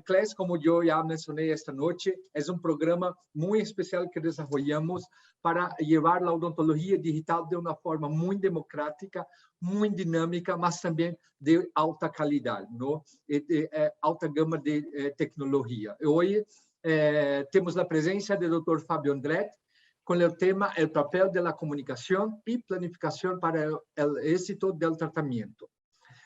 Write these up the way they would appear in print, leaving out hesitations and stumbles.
Class, como yo ya mencioné esta noche, es un programa muy especial que desarrollamos para llevar la odontología digital de una forma muy democrática, muy dinámica, mas también de alta calidad, ¿no? Alta gama de tecnología. Hoy tenemos la presencia del Dr. Fábio Andretti con el tema El papel de la comunicación y planificación para el éxito del tratamiento.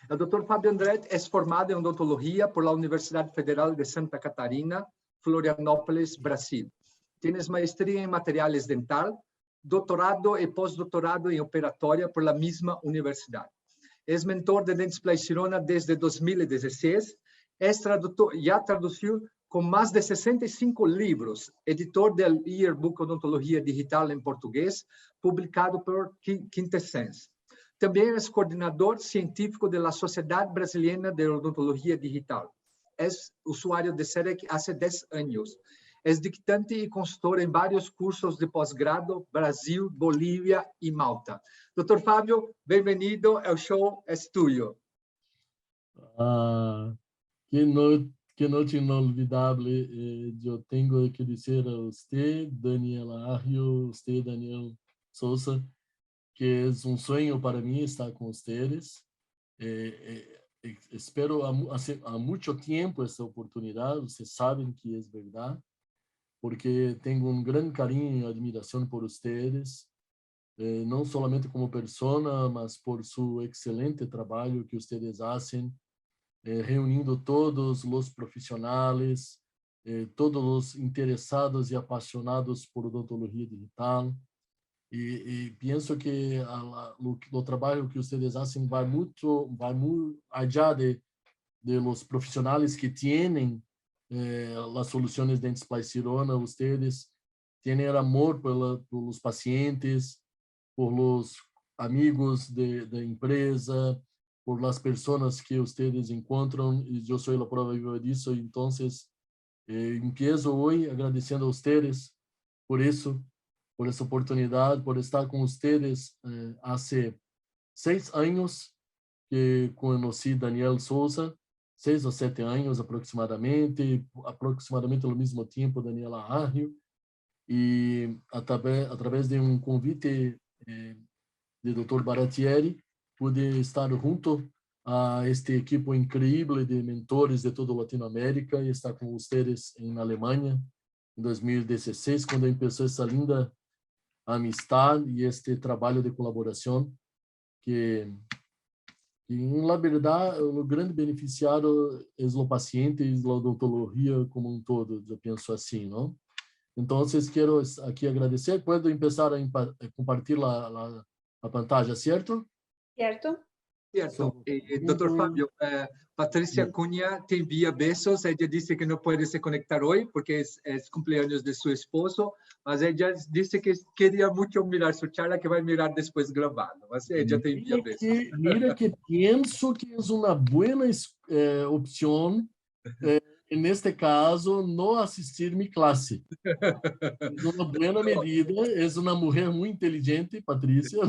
O Dr. Fábio Andretti é formado em odontologia por la Universidade Federal de Santa Catarina, Florianópolis, Brasil. Tem maestria em materiais dental, doutorado e pós-doutorado em operatória por la mesma universidade. É mentor de Dentsply Sirona desde 2016. Já traduziu com mais de 65 livros, editor do e-book Odontologia Digital em português, publicado por Quintessence. Também é coordenador científico da Sociedade Brasileira de Odontologia Digital. É usuário de SEREC há 10 anos. É dictante e consultor em vários cursos de pós-grado, Brasil, Bolívia e Malta. Dr. Fábio, bem-vindo ao show Estudio. Que noite inolvidável eu tenho que dizer a você, Daniela Arrio, você, Daniel Souza, que é um sonho para mim estar com vocês. Espero há muito tempo essa oportunidade, vocês sabem que é verdade, porque tenho um grande carinho e admiração por vocês, não somente como pessoa, mas por seu excelente trabalho que vocês fazem, reunindo todos os profissionais, todos os interessados e apaixonados por odontologia digital. E penso que o trabalho que vocês fazem vai muito allá de los profissionais que têm as soluções de Dentsply Sirona. Vocês têm amor pelos pacientes, por los amigos da empresa, por las pessoas que vocês encontram, e eu sou a prova viva disso. Então, empiezo hoje agradecendo a vocês por isso, por essa oportunidade, por estar com vocês. Há 6 anos que conheci Daniel Souza, 6 ou 7 anos aproximadamente ao mesmo tempo Daniela Arrio, e através de um convite de Dr. Baratieri, pude estar junto a este equipo incrível de mentores de toda a Latinoamérica e estar com vocês na Alemanha em 2016, quando começou essa linda amistade e este trabalho de colaboração que na verdade o grande beneficiário é o paciente e a odontologia como um todo, eu penso assim, não? Então, quero aqui agradecer. Posso começar a compartilhar a pantalla, certo? Certo. Dr. Fábio, Patrícia Cunha te envia besos. Ela disse que não pode se conectar hoje porque é cumpleaños de seu esposo, mas ela disse que queria muito mirar sua charla, que vai mirar depois gravado. Mas ela te envia besos. Mira que penso que é uma boa opção, neste caso, não assistir minha classe. É uma boa medida, é uma mulher muito inteligente, Patrícia.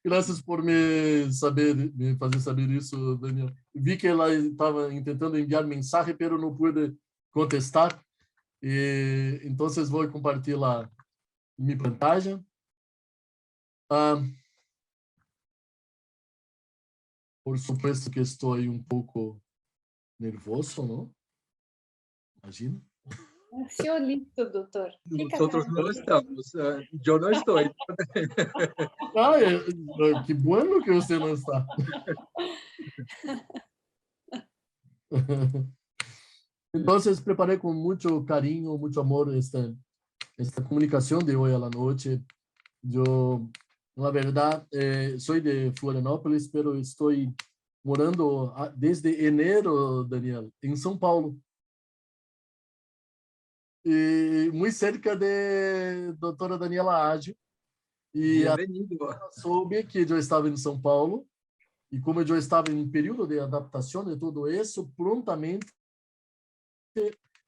Graças por me fazer saber isso, Daniel. Vi que ela estava tentando enviar mensagem, mas não pude contestar. Então, vou compartilhar minha pantalla. Por supuesto que estou um pouco nervoso, não? Imagina. Senhor listo, doutor. Nosotros não estamos. Eu não estou. Que bueno que você não está. Então, preparei com muito carinho, muito amor esta comunicação de hoje à noite. Eu, na verdade, sou de Florianópolis, mas estou morando desde enero, Daniel, em São Paulo. E muito cerca de doutora Daniela Arrio. E soube que eu estava em São Paulo, e como eu estava em período de adaptação de tudo isso, prontamente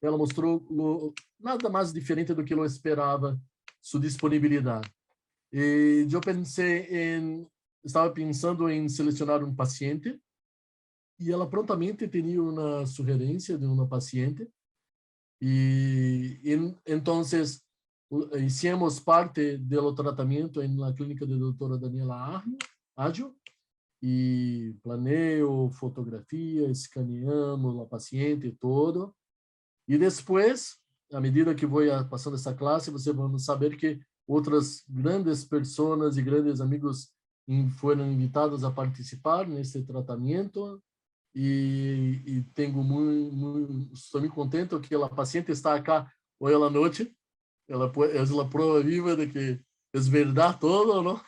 ela mostrou nada mais diferente do que eu esperava, sua disponibilidade. E eu estava pensando em selecionar um paciente e ela prontamente tinha uma sugerência de uma paciente, e então hicimos parte do tratamento na clínica da doutora Daniela Ágio, e planeo, fotografia, escaneamos a paciente todo, e depois, à medida que vou passando essa classe, vocês vão saber que outras grandes pessoas e grandes amigos foram invitados a participar nesse tratamento, e tenho estou muito contente que a paciente está aqui hoje à noite. Ela é a prova viva de que é verdade todo, não?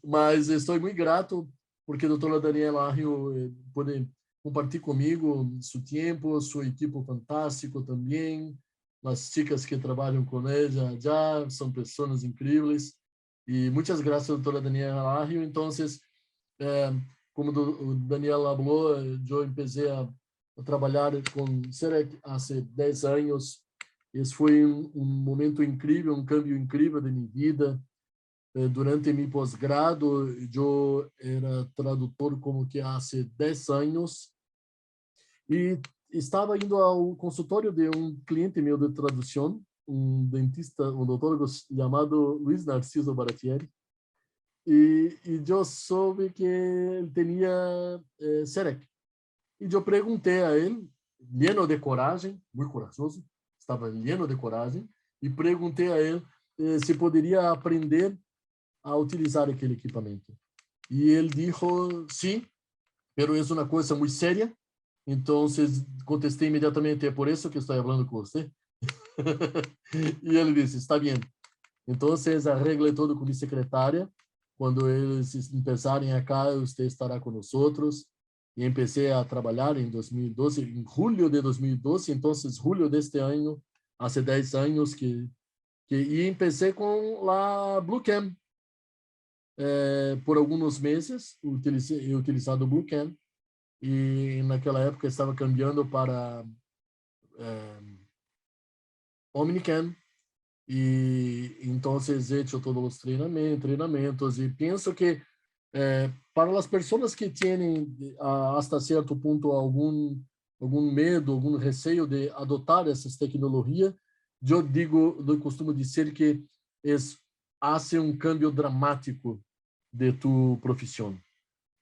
Mas estou muito grato porque a doutora Daniela Ágio pode compartilhar comigo seu tempo, sua equipe fantástico também. As chicas que trabalham com ela já são pessoas incríveis. E muitas graças, doutora Daniela Ágio. Então, como o Daniel falou, eu comecei a trabalhar com CEREC há 10 anos. Esse foi um momento incrível, um cambio incrível de minha vida. Durante meu pós-grado, eu era tradutor como que há 10 anos, e estava indo ao consultório de um cliente meu de tradução, um dentista, um odontólogo chamado Luiz Narciso Baratieri, e eu soube que ele tinha CEREC. E eu perguntei a ele, lleno de coragem, muito corajoso, estava lleno de coragem, e perguntei a ele se poderia aprender a utilizar aquele equipamento. E ele disse, sim, mas é uma coisa muito séria. Então, contestei imediatamente, é por isso que estou falando com você. E ele disse, está bem. Então, arregle tudo com minha secretária. Quando eles empezarem acá, você estará com nós outros. E comecei a trabalhar em 2012, em julho de 2012. Então, julho deste ano, há 10 anos e comecei com a Bluecam. Por alguns meses, utilizado o Bluecam, e naquela época estava cambiando para Omnicam, e então he hecho todos os treinamentos, e penso que para as pessoas que têm hasta certo ponto algum medo, algum receio de adotar essas tecnologias, eu costumo dizer que hace um cambio dramático de tu profissão,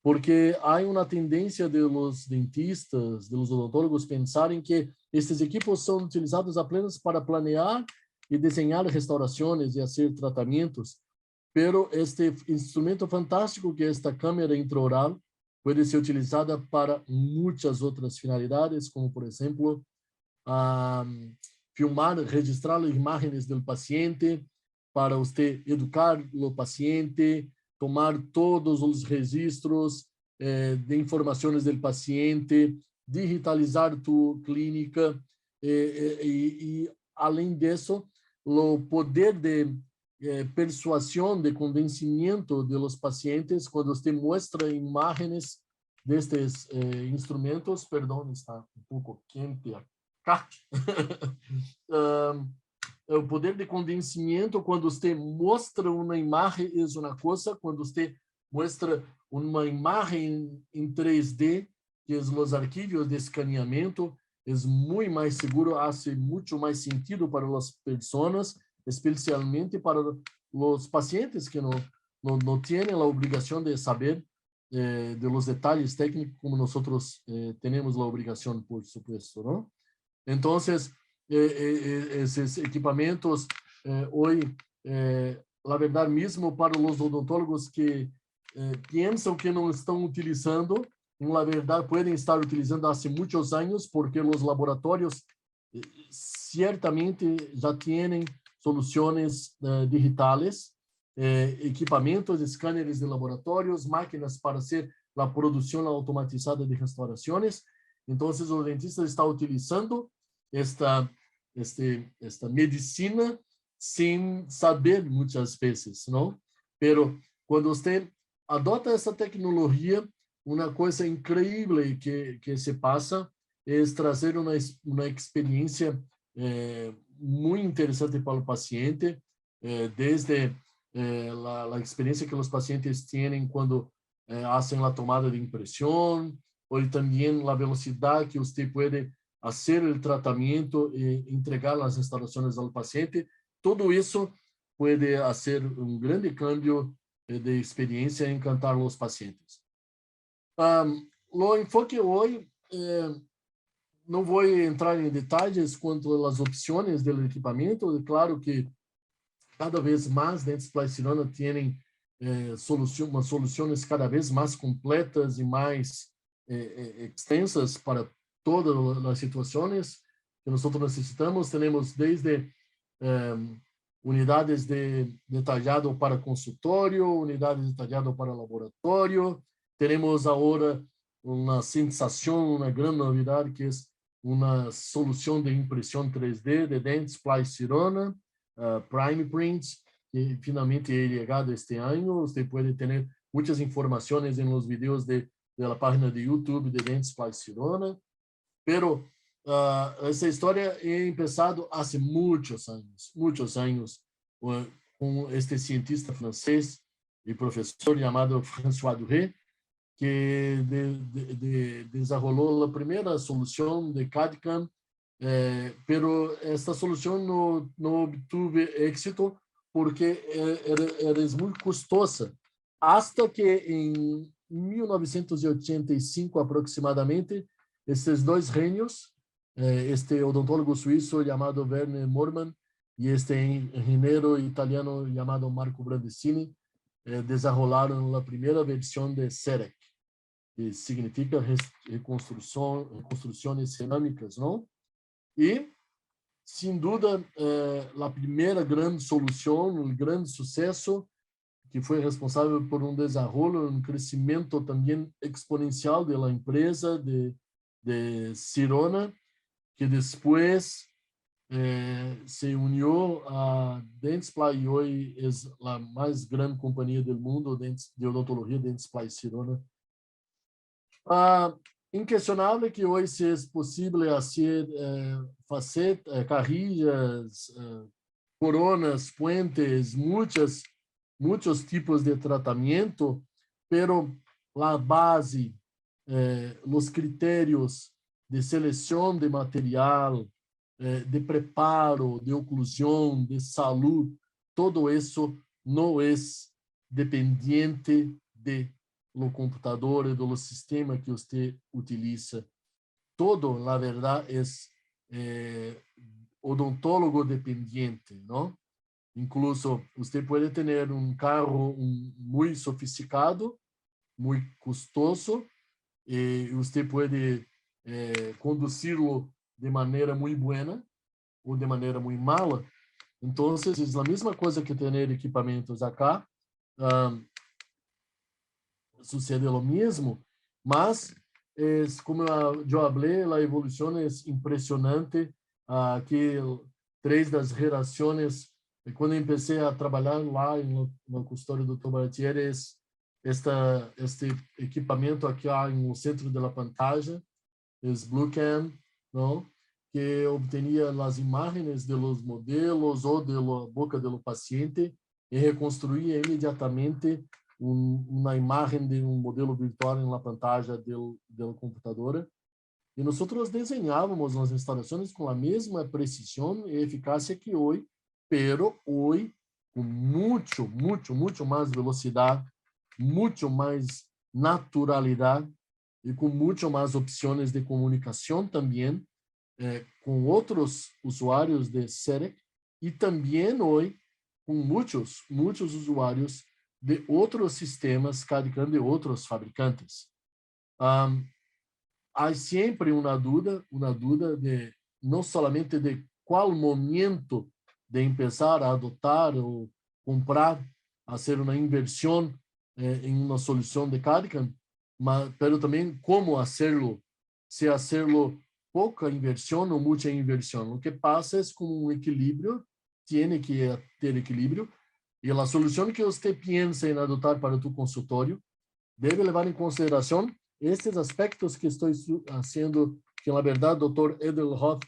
porque há uma tendência de los dentistas, de los odontólogos pensarem que estes equipos são utilizados apenas para planear e desenhar restaurações e fazer tratamentos, pero este instrumento fantástico que é esta câmera intraoral pode ser utilizada para muitas outras finalidades, como por exemplo, filmar, registrar imagens do paciente, para você educar o paciente, tomar todos os registros de informações do paciente, digitalizar tu clínica, e além disso, o poder de persuasão, de convencimento de los pacientes, quando você mostra imagens destes instrumentos, perdão, está um pouco quente acá, o poder de convencimento, quando você mostra uma imagem, é uma coisa, quando você mostra uma imagem em 3D, que são os arquivos de escaneamento, é muito mais seguro, faz muito mais sentido para as pessoas, especialmente para os pacientes que não têm a obrigação de saber de los detalhes técnicos, como nós temos a obrigação, por supuesto, não? Então, esses equipamentos, hoje, na verdade, mesmo para os odontólogos que pensam que não estão utilizando, na verdade, podem estar utilizando há muitos anos, porque os laboratórios certamente já têm soluções digitais, equipamentos, escâneres de laboratórios, máquinas para fazer a produção automatizada de restaurações. Então, o dentista está utilizando esta medicina sem saber muitas vezes, não? Pero quando você adota essa tecnologia, uma coisa incrível que se passa é trazer uma experiência muito interessante para o paciente, desde a experiência que os pacientes têm quando hacen la tomada de impresión, o también la velocidad que usted puede hacer el tratamiento e entregar las instalaciones al paciente. Todo eso puede hacer un grande cambio de experiencia e encantar a los pacientes. Lo enfoque hoy, no voy a entrar en detalles cuanto a las opciones del equipamiento. Claro que cada vez más Dentsply Sirona tienen soluciones cada vez más completas y más extensas para todas las situaciones que nosotros necesitamos. Tenemos desde unidades de detallado para consultorio, unidades de detallado para laboratorio. Tenemos ahora una sensación, una gran novedad, que es una solución de impresión 3D de Dentsply Sirona, Prime Prints, que finalmente ha llegado este año. Usted puede tener muchas informaciones en los videos de la página de YouTube de Dentsply Sirona. Pero essa história é empezado hace muitos anos, com este cientista francês e professor chamado François Duret, que desenvolveu a primeira solução de CAD/CAM, pero esta solução não obteve êxito porque era muito custosa, hasta que em 1985 aproximadamente, esses dois gênios, este odontólogo suíço chamado Werner Mormann e este engenheiro italiano chamado Marco Brandesini, desenvolveram a primeira versão de CEREC, que significa reconstruções cerâmicas, não? E, sem dúvida, a primeira grande solução, um grande sucesso, que foi responsável por desenvolvimento, crescimento também exponencial da empresa de Sirona, que depois se uniu a Dentsply e hoje é a mais grande companhia do mundo de odontologia, Dentsply Sirona. Inquestionável que hoje é possível fazer carrilhas, coronas, puentes, muitos tipos de tratamento, pero a base, os critérios de seleção de material, de preparo, de oclusão, de saúde, todo isso não é dependiente do computador e do sistema que você utiliza. Todo, na verdade, é odontólogo dependiente, não? Incluso, você pode ter carro muito sofisticado, muito custoso, e você pode conduzi-lo de maneira muito boa ou de maneira muito mala. Então, é a mesma coisa que ter equipamentos acá. Sucede o mesmo, mas como eu falei, a evolução é impressionante. Aqui, 3 das gerações, quando eu comecei a trabalhar lá no consultório do Dr. Baratieri, este equipamento aqui no centro da pantalla, é Bluecam, não? Que obtinha as imagens dos modelos ou da boca do paciente e reconstruía imediatamente uma imagem de modelo virtual na pantalla do computador. E nós desenhávamos as instalações com a mesma precisão e eficácia que hoje, pero hoje com muito mais velocidade, muito mais naturalidade e com muito mais opções de comunicação também com outros usuários de CEREC e também hoje com muitos usuários de outros sistemas CAD/CAM de outros fabricantes. Há sempre uma dúvida de não somente de qual momento de começar a adotar ou comprar, fazer uma inversão em uma solução de CAD/CAM, mas também como fazê-lo, se fazê-lo pouca inversão ou muita inversão. O que passa é com um equilíbrio, tem que ter equilíbrio, e a solução que você pensa em adotar para tu consultório deve levar em consideração estes aspectos que estou fazendo, que na verdade o Dr. Edelhoff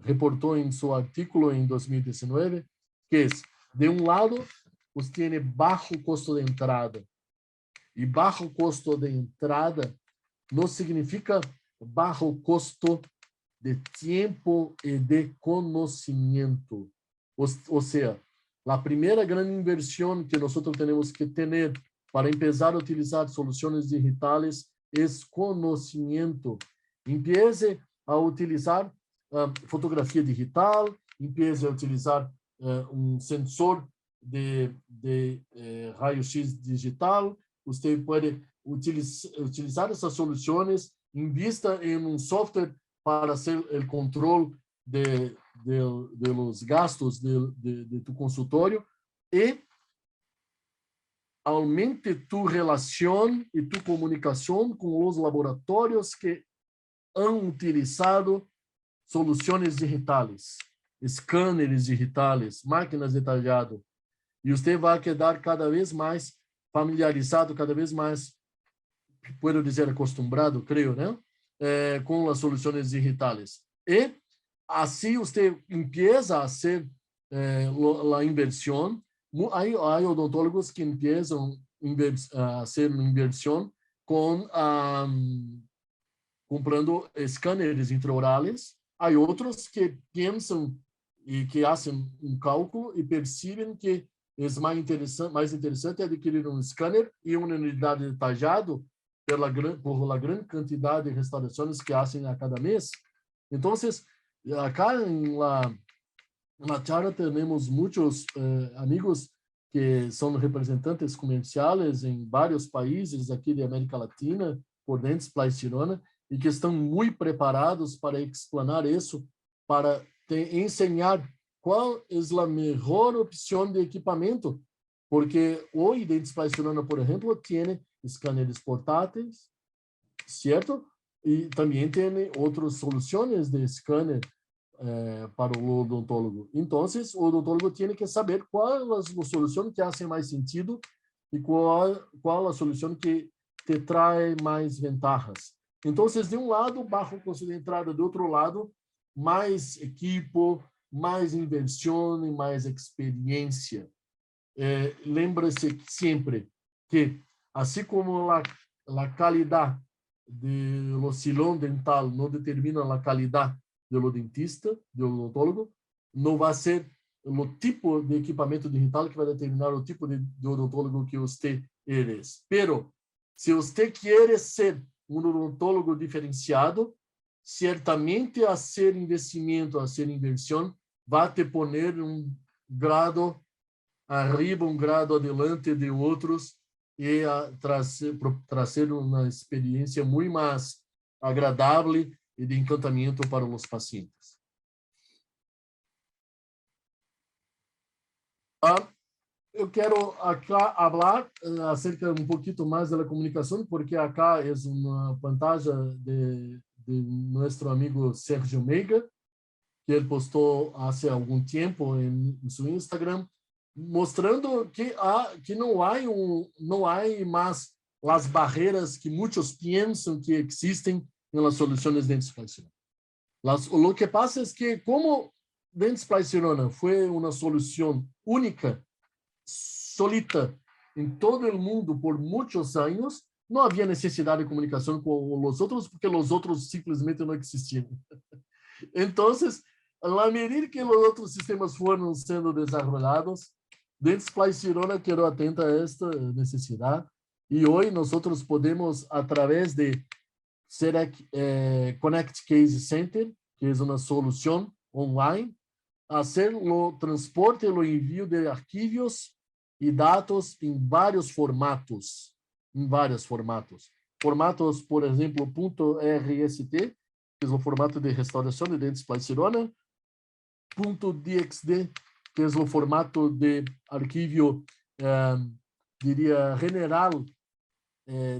reportou em seu artigo em 2019, que é, de um lado, pues tiene bajo costo de entrada. Y bajo costo de entrada no significa bajo costo de tiempo y de conocimiento. O sea, la primera gran inversión que nosotros tenemos que tener para empezar a utilizar soluciones digitales es conocimiento. Empiece a utilizar fotografía digital, empiece a utilizar un sensor de raio-x digital. Usted puede utilizar esas soluciones, invista en un software para hacer el control de los gastos de tu consultorio y aumente tu relación y tu comunicación con los laboratorios que han utilizado soluciones digitales, escáneres digitales, máquinas de tallado. E você vai quedar cada vez mais familiarizado, cada vez mais, puedo dizer, acostumbrado, creio, né? Com as soluções digitales. E assim você empieza a hacer a inversión. Hay odontólogos que empiezan a hacer una inversión comprando escáneres intraorales. Hay otros que piensan y que hacen un cálculo y perciben que es más interesante adquirir un escáner y una unidad de tallado por la gran cantidad de restauraciones que hacen a cada mes. Entonces, acá en la charla tenemos muchos amigos que son representantes comerciales en varios países aquí de América Latina, por Dentsply Sirona, y que están muy preparados para explanar eso, para enseñar cuál es la mejor opción de equipamiento. Porque hoy Dentsply Sirona, por ejemplo, tiene escáneres portátiles, ¿cierto? Y también tiene otras soluciones de escáner para o odontólogo. Então, o odontólogo tem que saber qual a solução que faz mais sentido e qual a solução que te traz mais vantagens. Então, de um lado, baixo custo de entrada, do outro lado, mais equipo, mais inversión e mais experiência. Lembre-se sempre que, assim como a qualidade do silão dental não determina a qualidade do dentista, do odontólogo, não vai ser o tipo de equipamento digital que vai determinar o tipo de odontólogo que você é. Pero, se você quer ser um odontólogo diferenciado, certamente a ser investimento, a ser inversión, vai te poner grado arriba, grado adelante de outros e trazer uma experiência muito mais agradável e de encantamento para os pacientes. Eu quero acá falar acerca pouquinho mais da comunicação, porque acá é uma pantalla de nosso amigo Sérgio Meiga, que ele postou há algum tempo em seu Instagram, mostrando que não há mais as barreiras que muitos pensam que existem nas soluções de Dentsply Sirona. Lo que pasa es que como Dentsply Sirona foi uma solução única, solita em todo o mundo por muitos anos, não havia necessidade de comunicação com os outros, porque os outros simplesmente não existiam. Então, à medida que os outros sistemas foram sendo desenvolvidos, Dentsply Sirona quedou atenta a esta necessidade, e hoje nós podemos, através de Connect Case Center, que é uma solução online, fazer o transporte e o envio de arquivos e dados em vários formatos. Formatos, por exemplo, .rst, que é o formato de restauração de Dentsply Sirona, .dxd, que é o formato de arquivo, diria, general,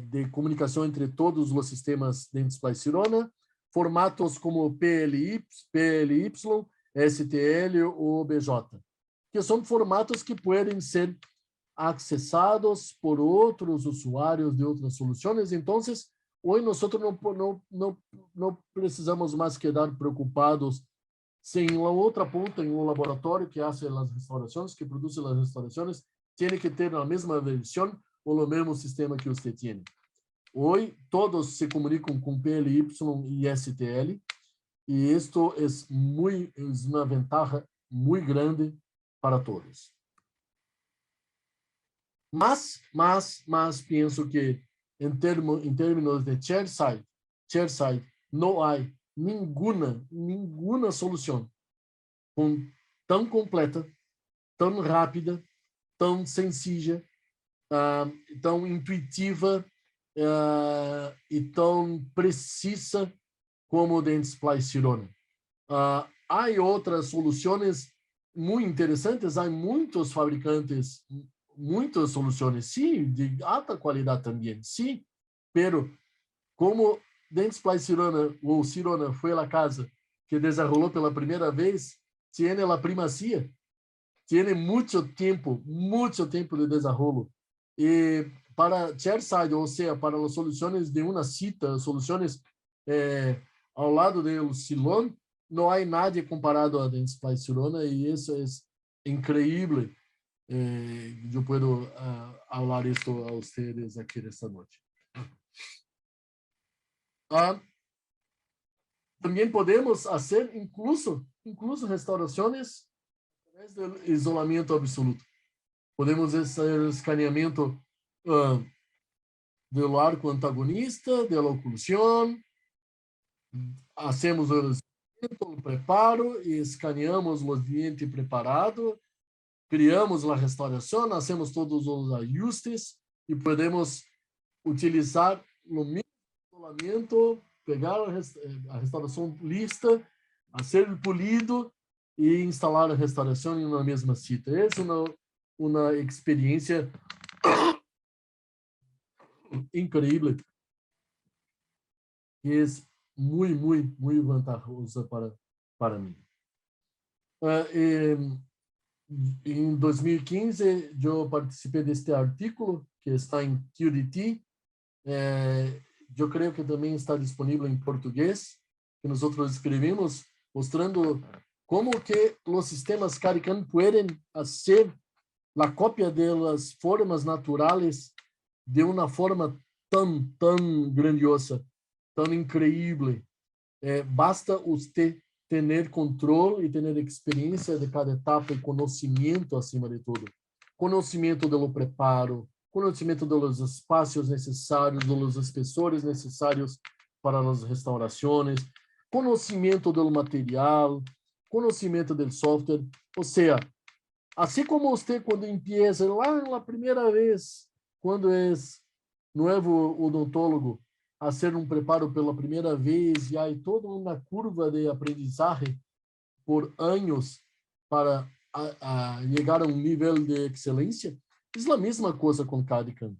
de comunicação entre todos os sistemas Dentsply Sirona, formatos como PLY, STL ou OBJ, que são formatos que podem ser acessados por outros usuários de outras soluções. Então, hoje nós não precisamos mais quedar preocupados sem a outra ponta, em um laboratório que faz as restaurações, que produz as restaurações, tiene que ter a mesma versão ou o mesmo sistema que você tem. Hoje, todos se comunicam com PLY e STL, e isto é uma vantagem muito grande para todos. Mas penso que em termos de chairside, não há nenhuma solução tão completa, tão rápida, tão sencilla, tão intuitiva e tão precisa como o Dentsply Sirona. Há outras soluções muito interessantes, há muitos fabricantes, muitas soluções, sim, de alta qualidade também, sim, pero como Dentsply Sirona ou Sirona foi a casa que desenvolveu pela primeira vez, tiene a primacía, tiene muito tempo de desenvolvimento. E para chairside, ou seja, para as soluções de uma cita, soluções ao lado do Silon, não há nada comparado a Dentsply Sirona, e isso é incrível. Eu posso falar isso a vocês aqui nesta noite. Também podemos fazer incluso restaurações através do isolamento absoluto. Podemos fazer escaneamento do arco antagonista, da oclusão, hacemos o preparo e escaneamos o diente preparado, criamos a restauração, hacemos todos os ajustes e podemos utilizar o mesmo isolamento, pegar a restauração lista, fazer o polido e instalar a restauração em uma mesma cita. Essa é uma experiência incrível que é muito vantajosa para mim. Em 2015, eu participei deste artigo que está em QDT. Eu creio que também está disponível em português, que nós escrevemos, mostrando como que os sistemas CAD/CAM podem fazer a cópia das formas naturais de uma forma tão grandiosa, tão incrível. Basta você ter controle e ter experiência de cada etapa e conhecimento acima de tudo. Conhecimento do preparo, conhecimento dos espaços necessários, dos espessores necessários para as restaurações, conhecimento do material, conhecimento do software. Ou seja, assim como você quando empieza lá na primeira vez, quando é novo odontólogo, a ser um preparo pela primeira vez, e há toda uma curva de aprendizagem por anos para chegar a um nível de excelência, é a mesma coisa com CAD/CAM.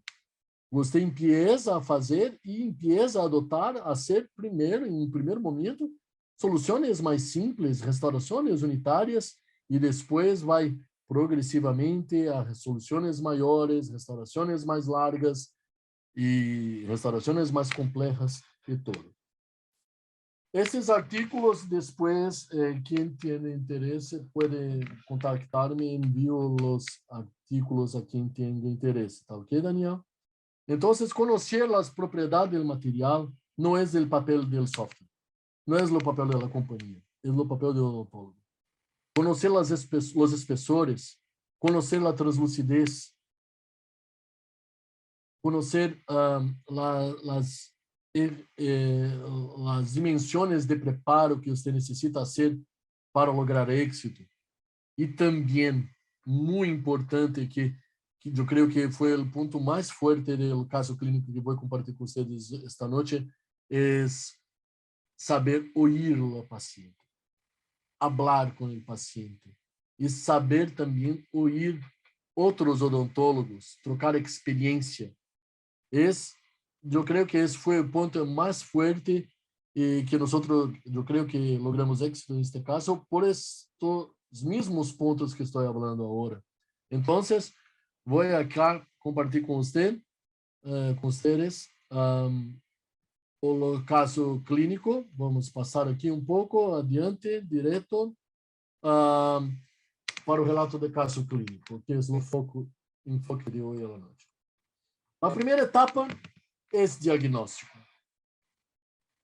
Você empieza a fazer e empieza a adotar, a ser primeiro, em um primeiro momento, soluções mais simples, restaurações unitárias, e depois vai progressivamente a soluções maiores, restaurações mais largas e restaurações mais complexas e tudo. Esses artigos, depois, quem tem interesse pode contactar-me, envio os artigos a quem tem interesse. Tá ok, Daniel? Então, conhecer as propriedades do material não é o papel do software, não é o papel da companhia, é o papel do odontólogo. Conhecer os espessores, conhecer a translucidez, conhecer as dimensões de preparo que você necessita fazer para lograr êxito. E também, muito importante, que eu creio que foi o ponto mais forte do caso clínico que vou compartilhar com vocês esta noite, é saber ouvir o paciente, falar com o paciente e saber também ouvir outros odontólogos, trocar experiência. Eu creio que esse foi o ponto mais forte e que nós, eu creio que logramos êxito neste caso por estes mesmos pontos que estou falando agora. Então, vou aqui compartilhar com vocês o caso clínico. Vamos passar aqui um pouco adiante, direto, para o relato de caso clínico, que é o foco enfoque de hoy a la noche. La primera etapa es diagnóstico.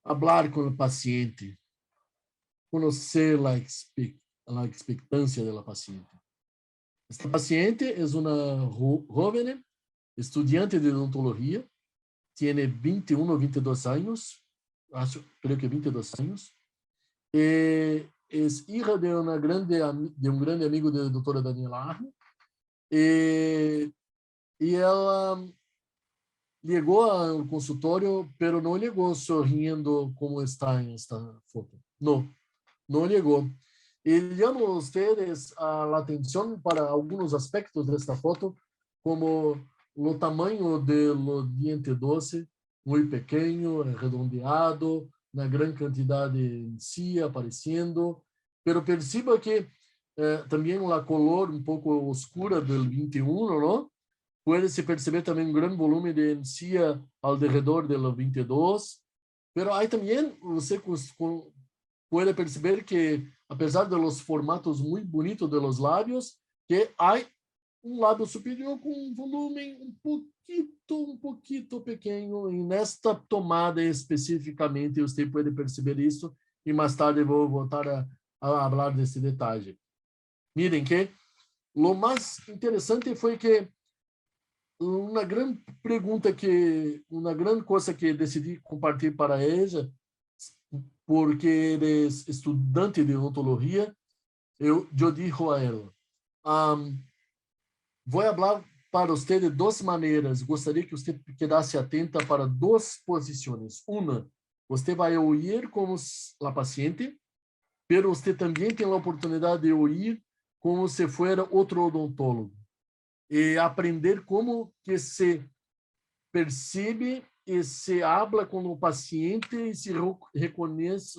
Hablar con el paciente, conocer la expectancia de la paciente. Esta paciente es una joven estudiante de odontología, tiene 21 o 22 años, creo que 22 años. Es hija de un grande amigo de la doctora Daniela Arne. E ela llegó al consultorio, pero no llegó sorriendo como está en esta foto. No llegó. Y llamo a ustedes a la atención para algunos aspectos de esta foto, como el tamaño de los dientes doce, muy pequeño, redondeado, una gran cantidad de encía apareciendo, pero perciba que también la color un poco oscura del 21, ¿no? Puede-se perceber também um grande volume de encía alrededor del 22, pero hay también, você puede perceber que, apesar de los formatos muy bonitos de los labios, que hay un labio superior con un volumen un poquito pequeño, e nesta tomada especificamente usted puede perceber isso, e mais tarde vou voltar a falar desse detalhe. Miren que lo mais interessante foi que uma grande coisa que decidi compartilhar para ela, porque eres estudante de odontologia, eu digo a ela, vou falar para você de duas maneiras. Gostaria que você quedasse atenta para duas posições. Uma, você vai ouvir como a paciente, mas você também tem a oportunidade de ouvir como se fosse outro odontólogo. E aprender como que se percebe e se habla com o paciente e se reconhece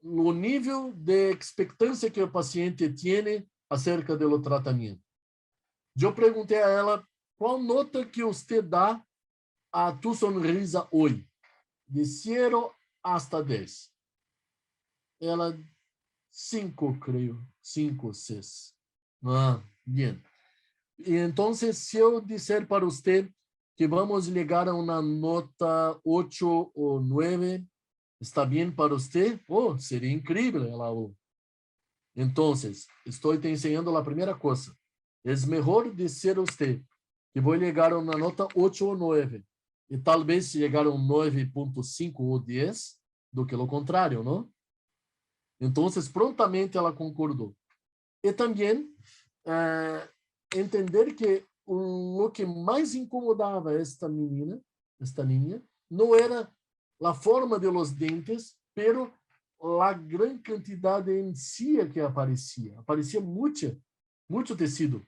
o nível de expectância que o paciente tem acerca do tratamento. Eu perguntei a ela qual nota que você dá a tu sonrisa hoje, de 0 hasta 10. Ela 5, creio, 5, 6. Bien. E então, se eu disser para você que vamos chegar a uma nota 8 ou 9, ¿está bem para você? Oh, seria incrível, ela falou. Então, estou te ensinando a primeira coisa. É melhor dizer a você que vou chegar a uma nota 8 ou 9, e talvez chegar a 9.5 ou 10, do que o contrário, não? Então, prontamente ela concordou. E também entender que o que mais incomodava esta niña, não era a forma de los dentes, pero a grande quantidade de encía que aparecia. Aparecia muito tecido.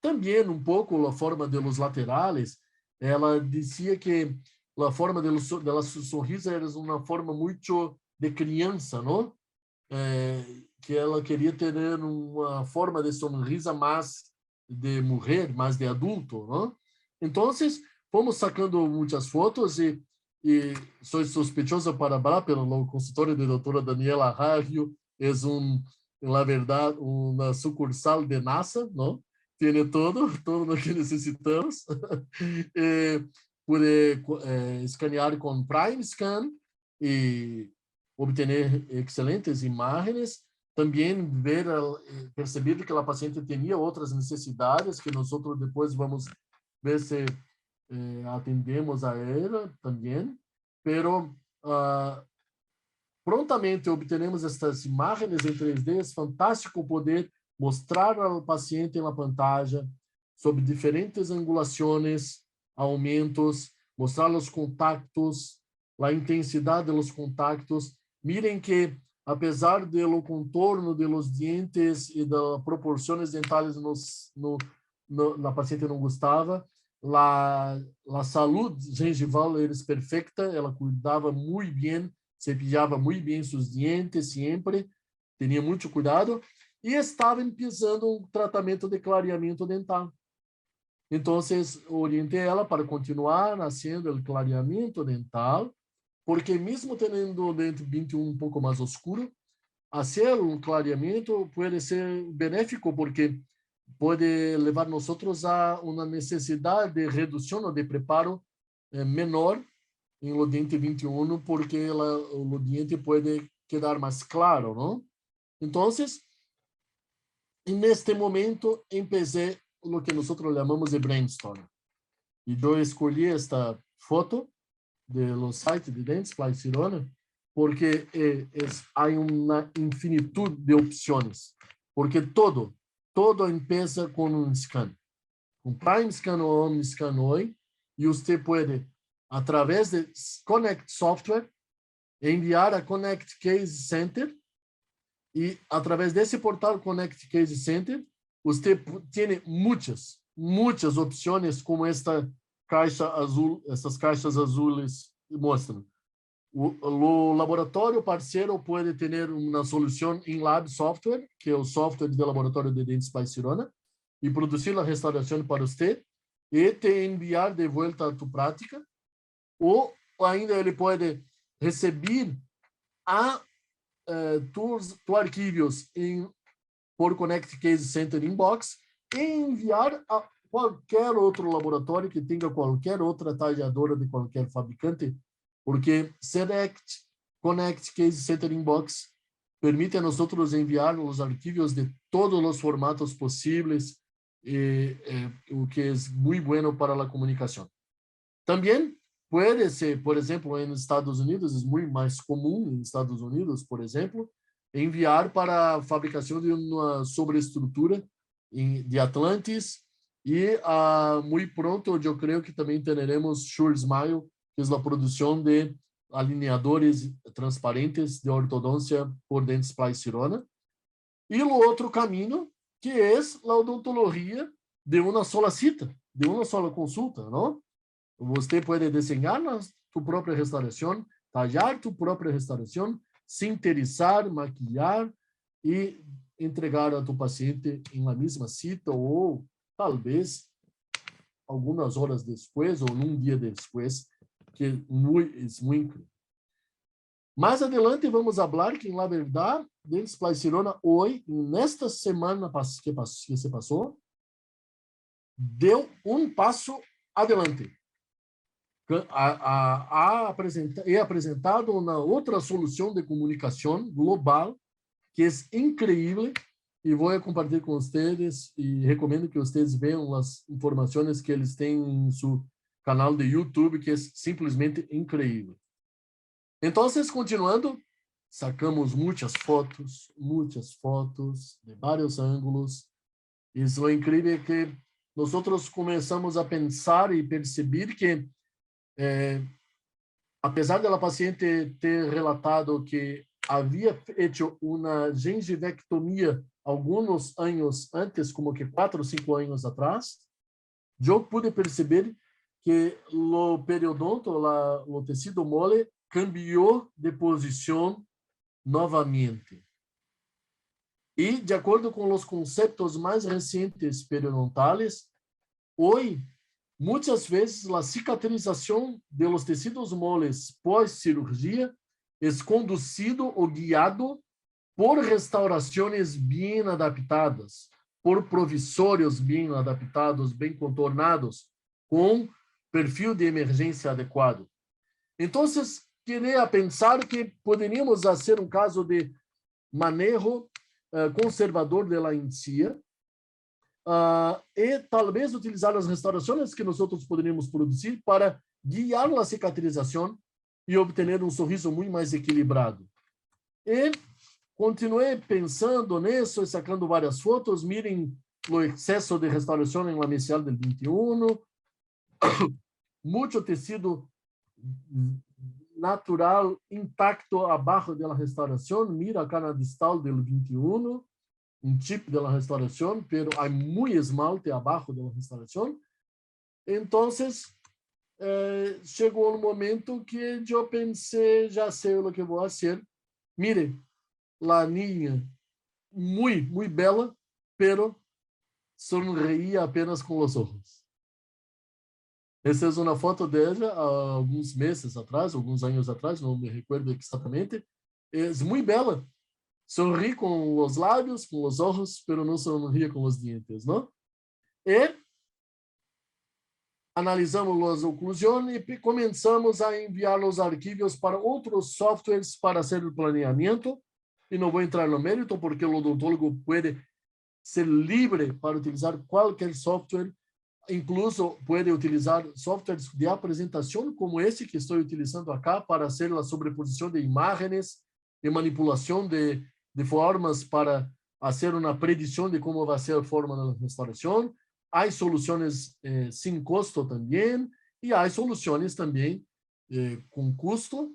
Também pouco a forma de los laterales. Ela dizia que a forma de la sorriso era uma forma muito de criança, não? Que ela queria ter uma forma de sonrisa mais de mulher, mais de adulto, não? Então, fomos sacando muitas fotos e sou suspeitosa para falar pelo consultório da doutora Daniela Raggio, na verdade, uma sucursal de NASA, não? Tem todo o que necessitamos. Pude escanear com Prime Scan e obter excelentes imagens. Também perceber que a paciente tinha outras necessidades que nós depois vamos ver se atendemos a ela também, pero prontamente obteremos estas imagens em 3D. É fantástico poder mostrar ao paciente na pantalla sobre diferentes angulações, aumentos, mostrar os contactos, a intensidade dos contactos. Miren que apesar do contorno de los dientes e das proporções dentárias na paciente não gostava, a saúde gengival era perfeita, ela cuidava muito bem, cepillava muito bem seus dientes sempre, tinha muito cuidado, e estava começando um tratamento de clareamento dental. Então, orientei ela para continuar fazendo o clareamento dental, porque mesmo tendo o dente 21 um pouco mais oscuro, hacer un clareamiento puede ser benéfico porque puede levar nosotros a una necesidad de reducción o de preparo menor en lo diente 21 porque o diente puede quedar más claro, ¿no? Entonces, en este momento empecé lo que nosotros llamamos de brainstorm. Y yo escogí esta foto de los sites de Dentsply Sirona porque hay una infinitud de opciones, porque todo empieza con un scan, un Prime Scan o OmniScan hoy, y usted puede, a través de Connect Software, enviar a Connect Case Center, y a través de ese portal Connect Case Center, usted tiene muchas opciones como esta caixa azul, essas caixas azules mostram. O laboratório parceiro pode ter uma solução em Lab Software, que é o software do laboratório de Dentsply Sirona, e produzir a restauração para você e te enviar de volta a tua prática. Ou ainda ele pode receber tus arquivos por Connect Case Center Inbox e enviar a qualquer outro laboratório que tenha qualquer outra talhadora de qualquer fabricante, porque Select Connect Case Center Inbox permite a nosotros enviar os arquivos de todos os formatos possíveis, o que é muito bueno para a comunicação. Também pode ser, por exemplo, em Estados Unidos, é muito mais comum em Estados Unidos, por exemplo, enviar para a fabricação de uma sobreestrutura de Atlantis e muito pronto eu creio que também teremos Sure Smile, que é a produção de alinhadores transparentes de ortodôncia por Dentsply Sirona. E o outro caminho, que é a odontologia de uma sola cita, de uma sola consulta, não? Você pode desenhar tu própria restauração, talhar tu própria restauração, sinterizar, maquiar e entregar a tu paciente em la mesma cita ou talvez algumas horas depois ou num dia depois, que é muito incrível. Mais adelante vamos falar que, na verdade, Dentsply Sirona hoje, nesta semana que se passou, deu um passo adelante. É apresentado uma outra solução de comunicação global que é incrível e vou compartilhar com vocês e recomendo que vocês vejam as informações que eles têm em seu canal de YouTube, que é simplesmente incrível. Então, continuando, sacamos muitas fotos de vários ângulos. E o incrível é que nós começamos a pensar e perceber que apesar da paciente ter relatado que havia feito uma gengivectomia alguns anos antes, como que 4 ou 5 anos atrás, eu pude perceber que o periodonto, o tecido mole, cambiou de posição novamente. E, de acordo com os conceitos mais recentes periodontales, hoje, muitas vezes, a cicatrização de los tecidos moles pós-cirurgia é conduzido ou guiado por restaurações bem adaptadas, por provisórios bem adaptados, bem contornados, com perfil de emergência adequado. Então, queria pensar que poderíamos fazer um caso de manejo conservador da encía, e talvez utilizar as restaurações que nós poderíamos produzir para guiar a cicatrização e obter um sorriso muito mais equilibrado. E continuei pensando nisso e sacando várias fotos. Mirem o excesso de restauração em la mesial del 21, muito tecido natural intacto abaixo da restauração. Mira a cara distal del 21, um chip da restauração, pero há muito esmalte abaixo da restauração. Então, chegou um momento que eu pensei, já sei o que vou fazer. Mire, a niña, muito bela, pero sonreía apenas com os olhos. Essa é uma foto dela há alguns meses atrás, alguns anos atrás, não me recordo exatamente. É muito bela, Sorri com os lábios, com os olhos, pero não sonria com os dientes, não? E analisamos as oclusões e começamos a enviar os arquivos para outros softwares para fazer o planeamento. E não vou entrar no mérito, porque o odontólogo pode ser livre para utilizar qualquer software, incluso pode utilizar softwares de apresentação como esse que estou utilizando acá para fazer a sobreposição de imagens e manipulação de formas para fazer uma predição de como vai ser a forma da restauração. Há soluções sem custo também, e há soluções também com custo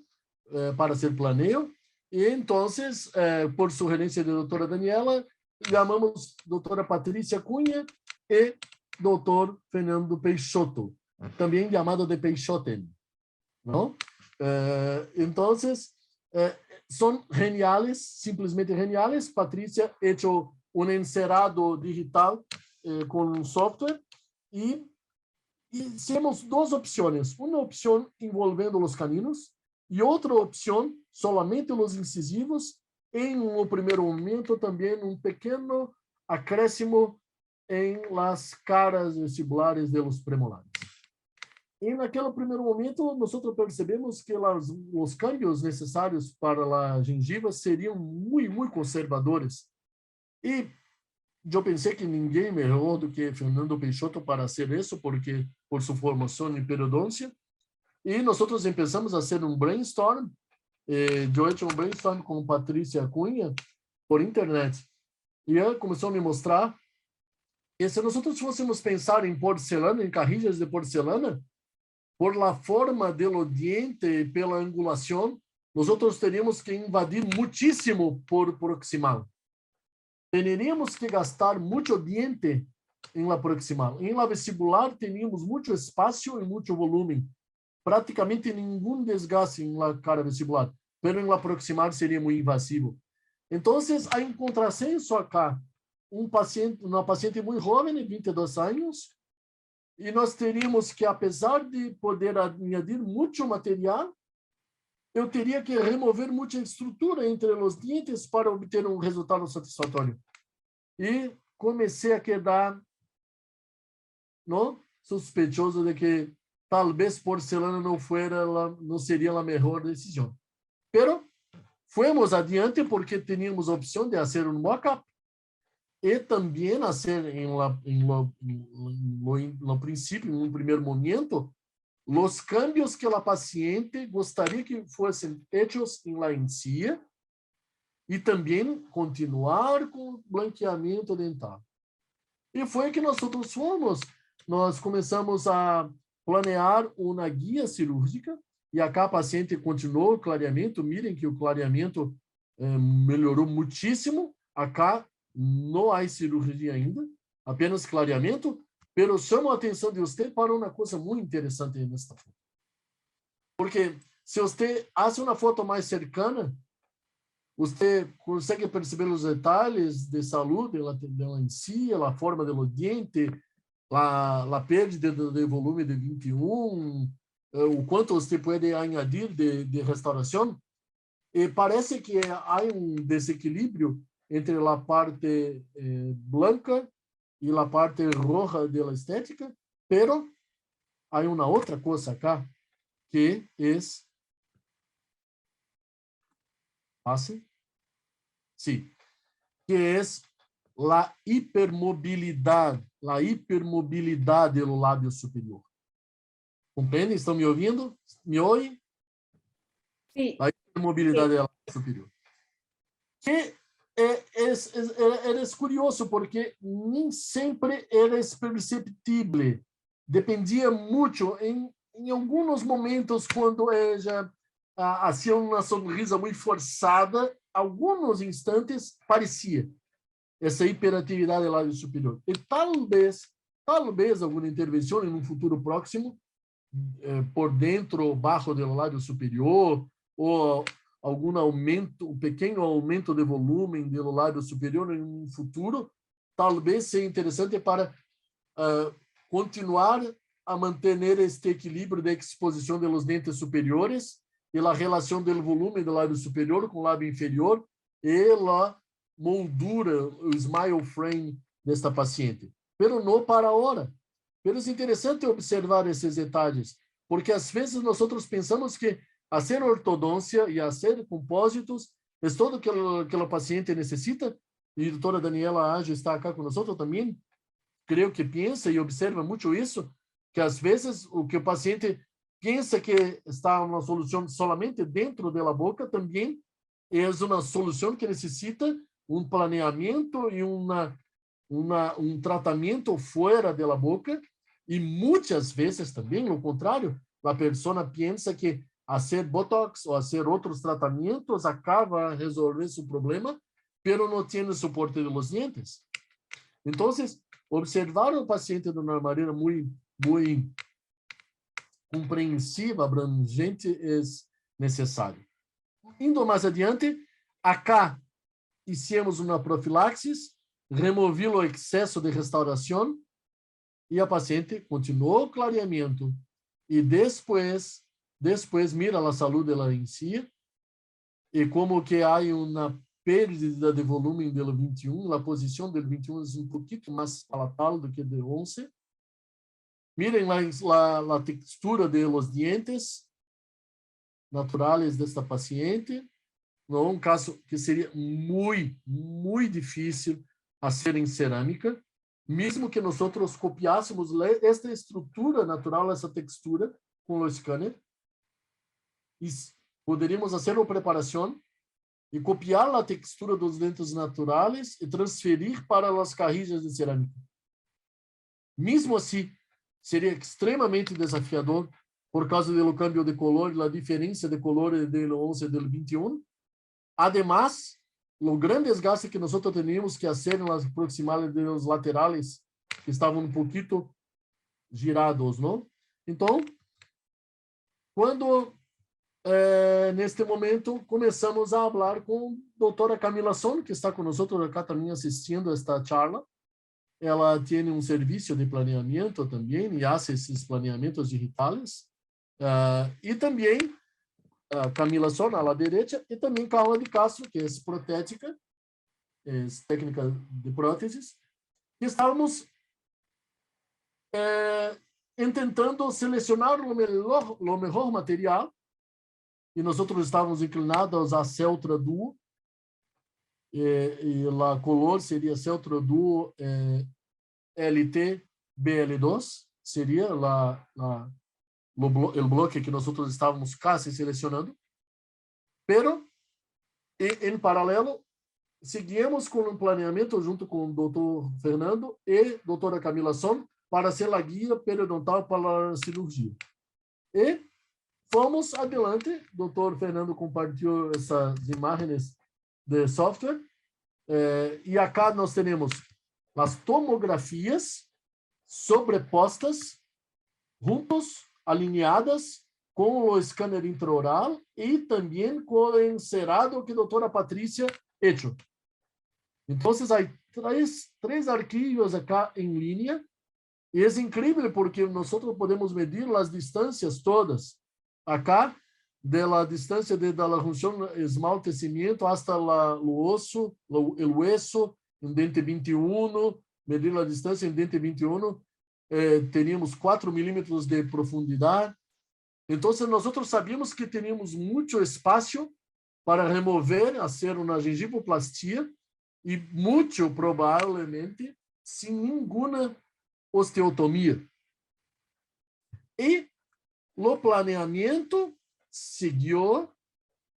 para ser planeio. E então, por sugerência da doutora Daniela, chamamos doutora Patrícia Cunha e doutor Fernando Peixoto, também chamado de Peixoten, não? Então, são geniales, simplesmente geniales. Patrícia hecho um encerado digital com um software e temos duas opções. Uma opção envolvendo os caninos e outra opção solamente os incisivos. Em um primeiro momento, também um pequeno acréscimo em las caras vestibulares de los premolares. E naquele primeiro momento, nós percebemos que os cambios necessários para a gengiva seriam muito conservadores. E eu pensei que ninguém melhor do que Fernando Peixoto para fazer isso, porque por sua formação em periodôncia. E nós começamos a fazer um brainstorm. Eu fiz um brainstorm com Patrícia Cunha por internet. E ela começou a me mostrar que se nós fôssemos pensar em porcelana, em carrilhas de porcelana, por la forma do diente e pela angulação, nós teríamos que invadir muitíssimo por proximal. Teríamos que gastar muito diente em la proximal. Em la vestibular, teríamos muito espaço e muito volume. Praticamente nenhum desgaste em la cara vestibular. Pero em la proximal seria muito invasivo. Então, há um contrassenso acá. Uma paciente muito jovem, de 22 anos, e nós teríamos que, apesar de poder añadir muito material, eu teria que remover muita estrutura entre os dentes para obter um resultado satisfatório. E comecei a quedar suspeitoso de que talvez porcelana não seria a melhor decisão. Pero fomos adiante porque tínhamos a opção de fazer um mock-up e também fazer no princípio, em um primeiro momento, os cambios que a paciente gostaria que fossem feitos em la encía e também continuar com o blanqueamento dental. E foi que nós começamos a planear uma guia cirúrgica e acá a paciente continuou o clareamento. Mirem que o clareamento melhorou muitíssimo. Acá não há cirurgia ainda, apenas clareamento. Pero chamo a atenção de você para uma coisa muito interessante nesta foto. Porque se você faz uma foto mais cercana, você consegue perceber os detalhes de saúde dela em si, a forma do dente, a perda de volume de 21, o quanto você pode añadir de restauração. E parece que há um desequilíbrio entre a parte branca e a parte roja da estética, pero há uma outra coisa acá, que é... Sí, que é a hipermobilidade do lábio superior. Compreendem? Estão me ouvindo? Me ouvem? Sim. A hipermobilidade do lábio superior. Que é curioso, porque nem sempre era perceptível. Dependia muito em alguns momentos, quando ela fazia uma sorrisa muito forçada, alguns instantes parecia essa hiperatividade do lábio superior. E talvez alguma intervenção em um futuro próximo, por dentro ou baixo do lábio superior, ou algum aumento, um pequeno aumento de volume do lábio superior em um futuro, talvez seja interessante para continuar a manter este equilíbrio de exposição dos dentes superiores e a relação do volume do lábio superior com o lábio inferior, e a moldura, o smile frame desta paciente. Pero não para agora. Pero é interessante observar esses detalhes, porque às vezes nós pensamos que fazer ortodôncia e fazer compósitos é tudo que a paciente necessita, e a doutora Daniela Ajo está aqui conosco também, creio que pensa e observa muito isso, que às vezes o que o paciente pensa que está uma solução solamente dentro da boca, também é uma solução que necessita um planeamento e um tratamento fora da boca, e muitas vezes também, no contrário, a pessoa pensa que fazer botox ou fazer outros tratamentos acaba resolver seu problema, pero não tem suporte dos dientes. Então, observar o paciente de uma maneira muito compreensiva, abrangente, é necessário. Indo mais adiante, acá hicimos uma profilaxis, removi o excesso de restauração e a paciente continuou o clareamento e depois mira a saúde dela em si e como que há uma pérdida de volume do 21, a posição do 21 é um pouquinho mais palatável do que do 11. Miren a textura de los dientes naturais desta paciente. Não é um caso que seria muito difícil fazer em cerâmica, mesmo que nós copiássemos esta estrutura natural, essa textura, com o scanner, e poderíamos fazer uma preparação e copiar a textura dos dentes naturais e transferir para as carrilhas de cerâmica. Mesmo assim, seria extremamente desafiador por causa do câmbio de color e a diferença de color do 11 e do 21. Además, o grande desgaste que nós teníamos que fazer nas proximais dos laterais, que estavam um pouquinho girados, não? Então, quando neste momento começamos a falar com a doutora Camila Son, que está conosco acá também assistindo esta charla. Ela tem um serviço de planeamento também e faz esses planeamentos digitais. E também Camila Son, à direita, e também Carla de Castro, que é protética, é técnica de próteses. E estávamos tentando selecionar o melhor material, e nós estávamos inclinados a Celtra Duo, e a color seria Celtra Duo LT BL2, seria o bloque que nós estávamos quase selecionando. Pero, em paralelo, seguimos com um planeamento junto com o Dr. Fernando e doutora Camila Son para ser a guia periodontal para a cirurgia. E fomos adiante, o Dr. Fernando compartilhou essas imagens de software, e acá nós temos as tomografias sobrepostas, juntos, alinhadas, com o scanner intraoral e também com o encerado que a doutora Patrícia hecho. Então, há três arquivos acá em linha, e é incrível porque nós podemos medir as distâncias todas. Acá, da distância da junção esmaltecimento hasta o osso, o hueso, em dente 21, medir a distância em dente 21, teríamos 4 milímetros de profundidade. Então, nós sabíamos que teríamos muito espaço para remover, fazer uma gengivoplastia, e muito provavelmente sem nenhuma osteotomia. E o planeamento seguiu,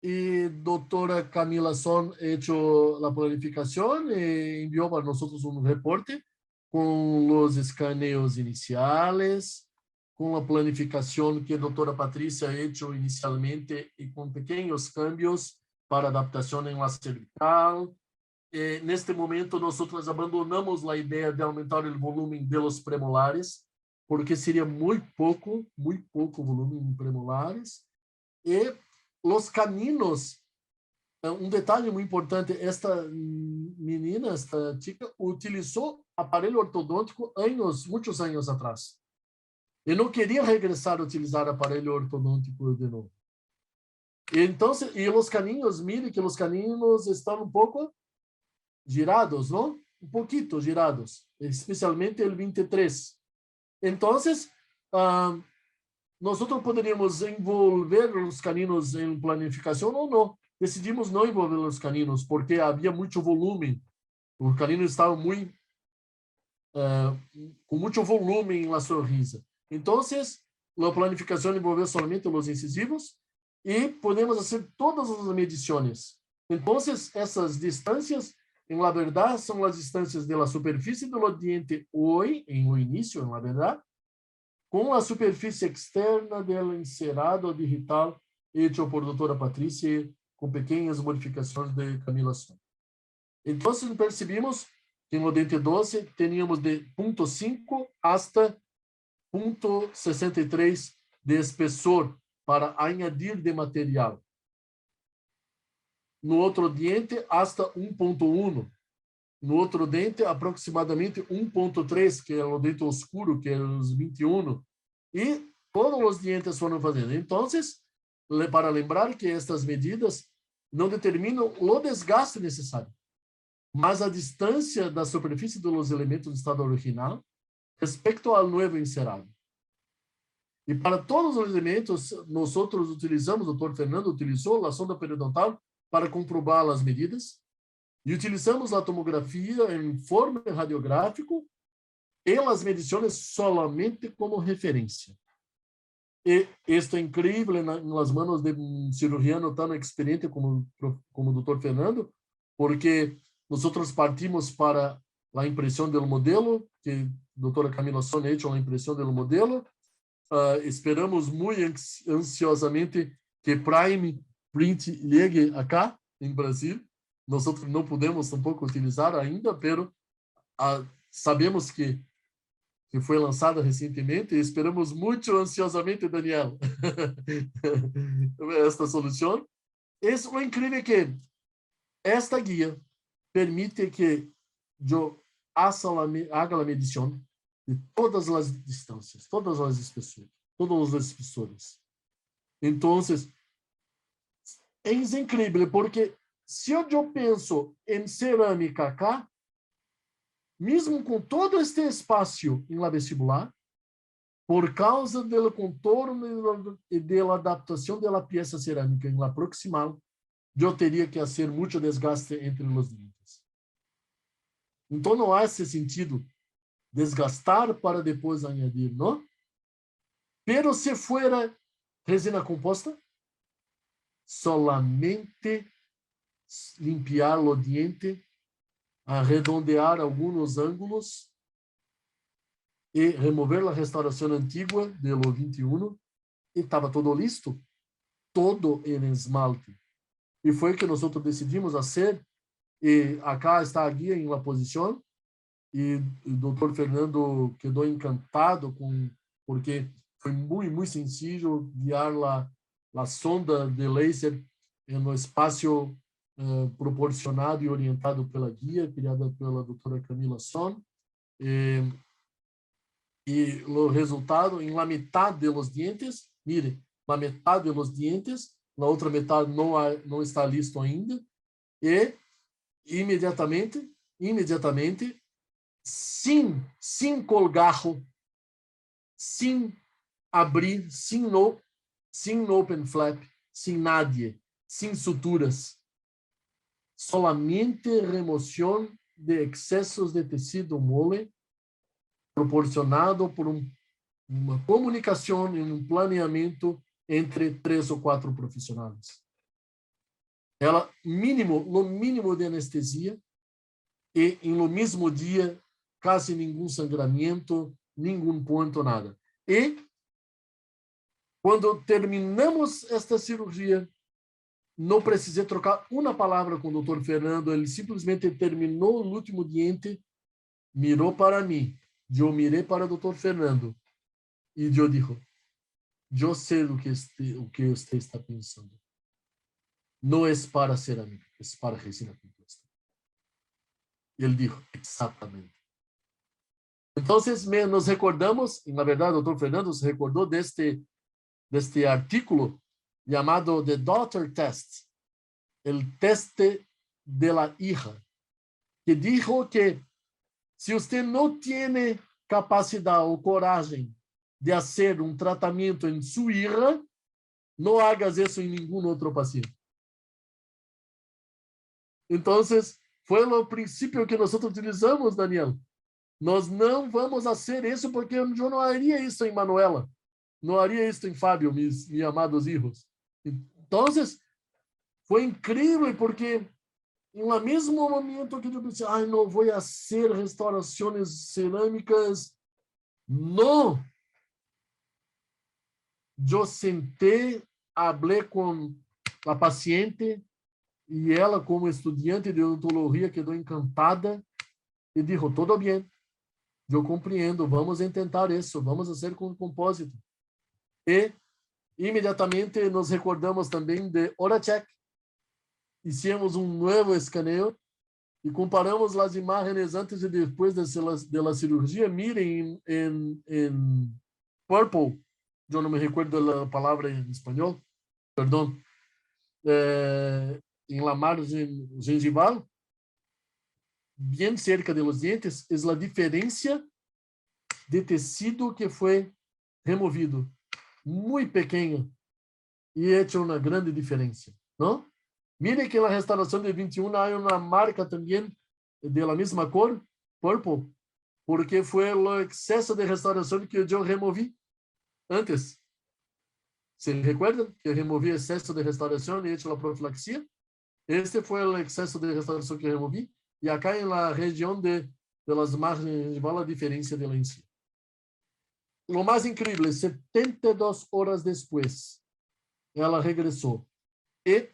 e doutora Camila Son hecho a planificação e enviou para nós um reporte com os escaneos iniciais, com a planificação que a doutora Patrícia hecho inicialmente e com pequenos cambios para adaptação em la cervical. Neste momento, nós abandonamos a ideia de aumentar o volume de los premolares, porque seria muito pouco volume em premolares. E os caninos, um detalhe muito importante, esta menina, esta chica, utilizou aparelho ortodôntico muitos anos atrás. E não queria regressar a utilizar aparelho ortodôntico de novo. Entonces, y los caninos, mire que los caninos están un poco girados, ¿no? Un poquito girados, especialmente el 23. Entonces, nosotros poderíamos envolver los caninos en planificación o no. Decidimos no envolver los caninos porque había mucho volumen. Los caninos estaban muy, con mucho volumen en la sonrisa. Entonces, la planificación envolveu solamente los incisivos y podemos hacer todas las mediciones. Entonces, esas distancias, en la verdad, son las distancias de la superficie de los dientes hoy, en el inicio, en la verdad, con la superficie externa del encerado digital hecho por doutora Patrícia, com pequenas modificações de canilação. Então, percebemos que no dente 12 teníamos de 0.5 hasta 0.63 de espessor para añadir de material. No outro diente, hasta 1.1. No outro dente, aproximadamente 1.3, que é o dente oscuro, que é os 21. E todos os dientes foram fazendo. Então, para lembrar que estas medidas não determinam o desgaste necessário, mas a distância da superfície dos elementos do estado original respecto ao novo encerado. E para todos os elementos, nós utilizamos, o Dr. Fernando utilizou a sonda periodontal para comprovar as medidas e utilizamos a tomografia em informe radiográfico e as medições solamente como referência. E isto é incrível nas mãos de um cirurgiano tão experiente como o Dr. Fernando, porque nós partimos para a impressão do modelo, que a doutora Camila Son hecho a impressão do modelo. Esperamos muito ansiosamente que Prime Print chegue acá, em Brasil. Nós não podemos tampouco utilizar ainda, pero sabemos que foi lançada recentemente e esperamos muito ansiosamente, Daniel, esta solução. Isso é incrível que esta guia permite que eu haga a medição de todas as distâncias, todas as espessuras, todos os espessores. Então, é incrível, porque se eu penso em cerâmica acá, mesmo com todo este espaço em la vestibular, por causa do contorno e da adaptação da peça cerâmica em la proximal, eu teria que fazer muito desgaste entre os dentes. Então, não há esse sentido desgastar para depois añadir, não? Pero se fuera resina composta, solamente limpiar o diente, arredondear alguns ângulos e remover a restauração antiga do 21 e estava todo listo, todo em esmalte. E foi que nós decidimos fazer, e acá está a guia em la posição, e o Dr. Fernando quedou encantado porque foi muito sencillo guiar a sonda de laser no espaço proporcionado e orientado pela guia, criada pela doutora Camila Son. E o resultado, em la metade dos dientes, mire, la metade dos dientes, na outra metade não está listo ainda, e imediatamente, sem colgarro, sem abrir, sem open flap, sem nada, sem suturas, solamente remoção de excessos de tecido mole proporcionado por uma comunicação e um planeamento entre 3 ou 4 profissionais. Ela no mínimo de anestesia e no mesmo dia quase nenhum sangramento, nenhum ponto, nada. E quando terminamos esta cirurgia, não precisei trocar uma palavra com o Dr. Fernando, ele simplesmente terminou o último diente, mirou para mim, eu mirei para o Dr. Fernando e eu digo, eu sei o que você está pensando. Não é para cerâmica, é para resina composta. E ele disse, exatamente. Então, nos recordamos, e na verdade o Dr. Fernando se recordou deste artículo llamado The Daughter Test, el teste de la hija, que dijo que si usted no tiene capacidad o coragem de hacer un tratamiento en su hija, no hagas eso en ningún otro paciente. Entonces, fue lo principio que nosotros utilizamos, Daniel. Nós não vamos fazer isso porque eu não haria isso em Manuela. Não haria isso em Fábio, mis amados hijos. Então, foi incrível porque no mesmo momento que eu pensei, ai, não vou fazer restaurações cerâmicas, não. Eu sentei, falei com a paciente e ela, como estudante de odontologia, quedou encantada e disse, tudo bem, eu compreendo, vamos tentar isso, vamos fazer com compósito. E imediatamente nos recordamos também de HoraCheck. Hicimos um novo escaneio e comparamos as imagens antes e depois da cirurgia. Mirem em purple, eu não me recuerdo da palavra em espanhol, perdão, em la margem gengival, bem cerca de los dientes, é a diferença de tecido que foi removido. Muito pequena e hecho uma grande diferença, não? Mire que na restauração de 21 há uma marca também de la mesma cor, purple, porque foi o excesso de restauração que eu removi antes. ¿Se recuerdan que removi excesso de restauração e hecho a profilaxia? Este foi o excesso de restauração que removi. E acá na região de las margens a diferença de la encía. O mais incrível, 72 horas depois, ela regressou. E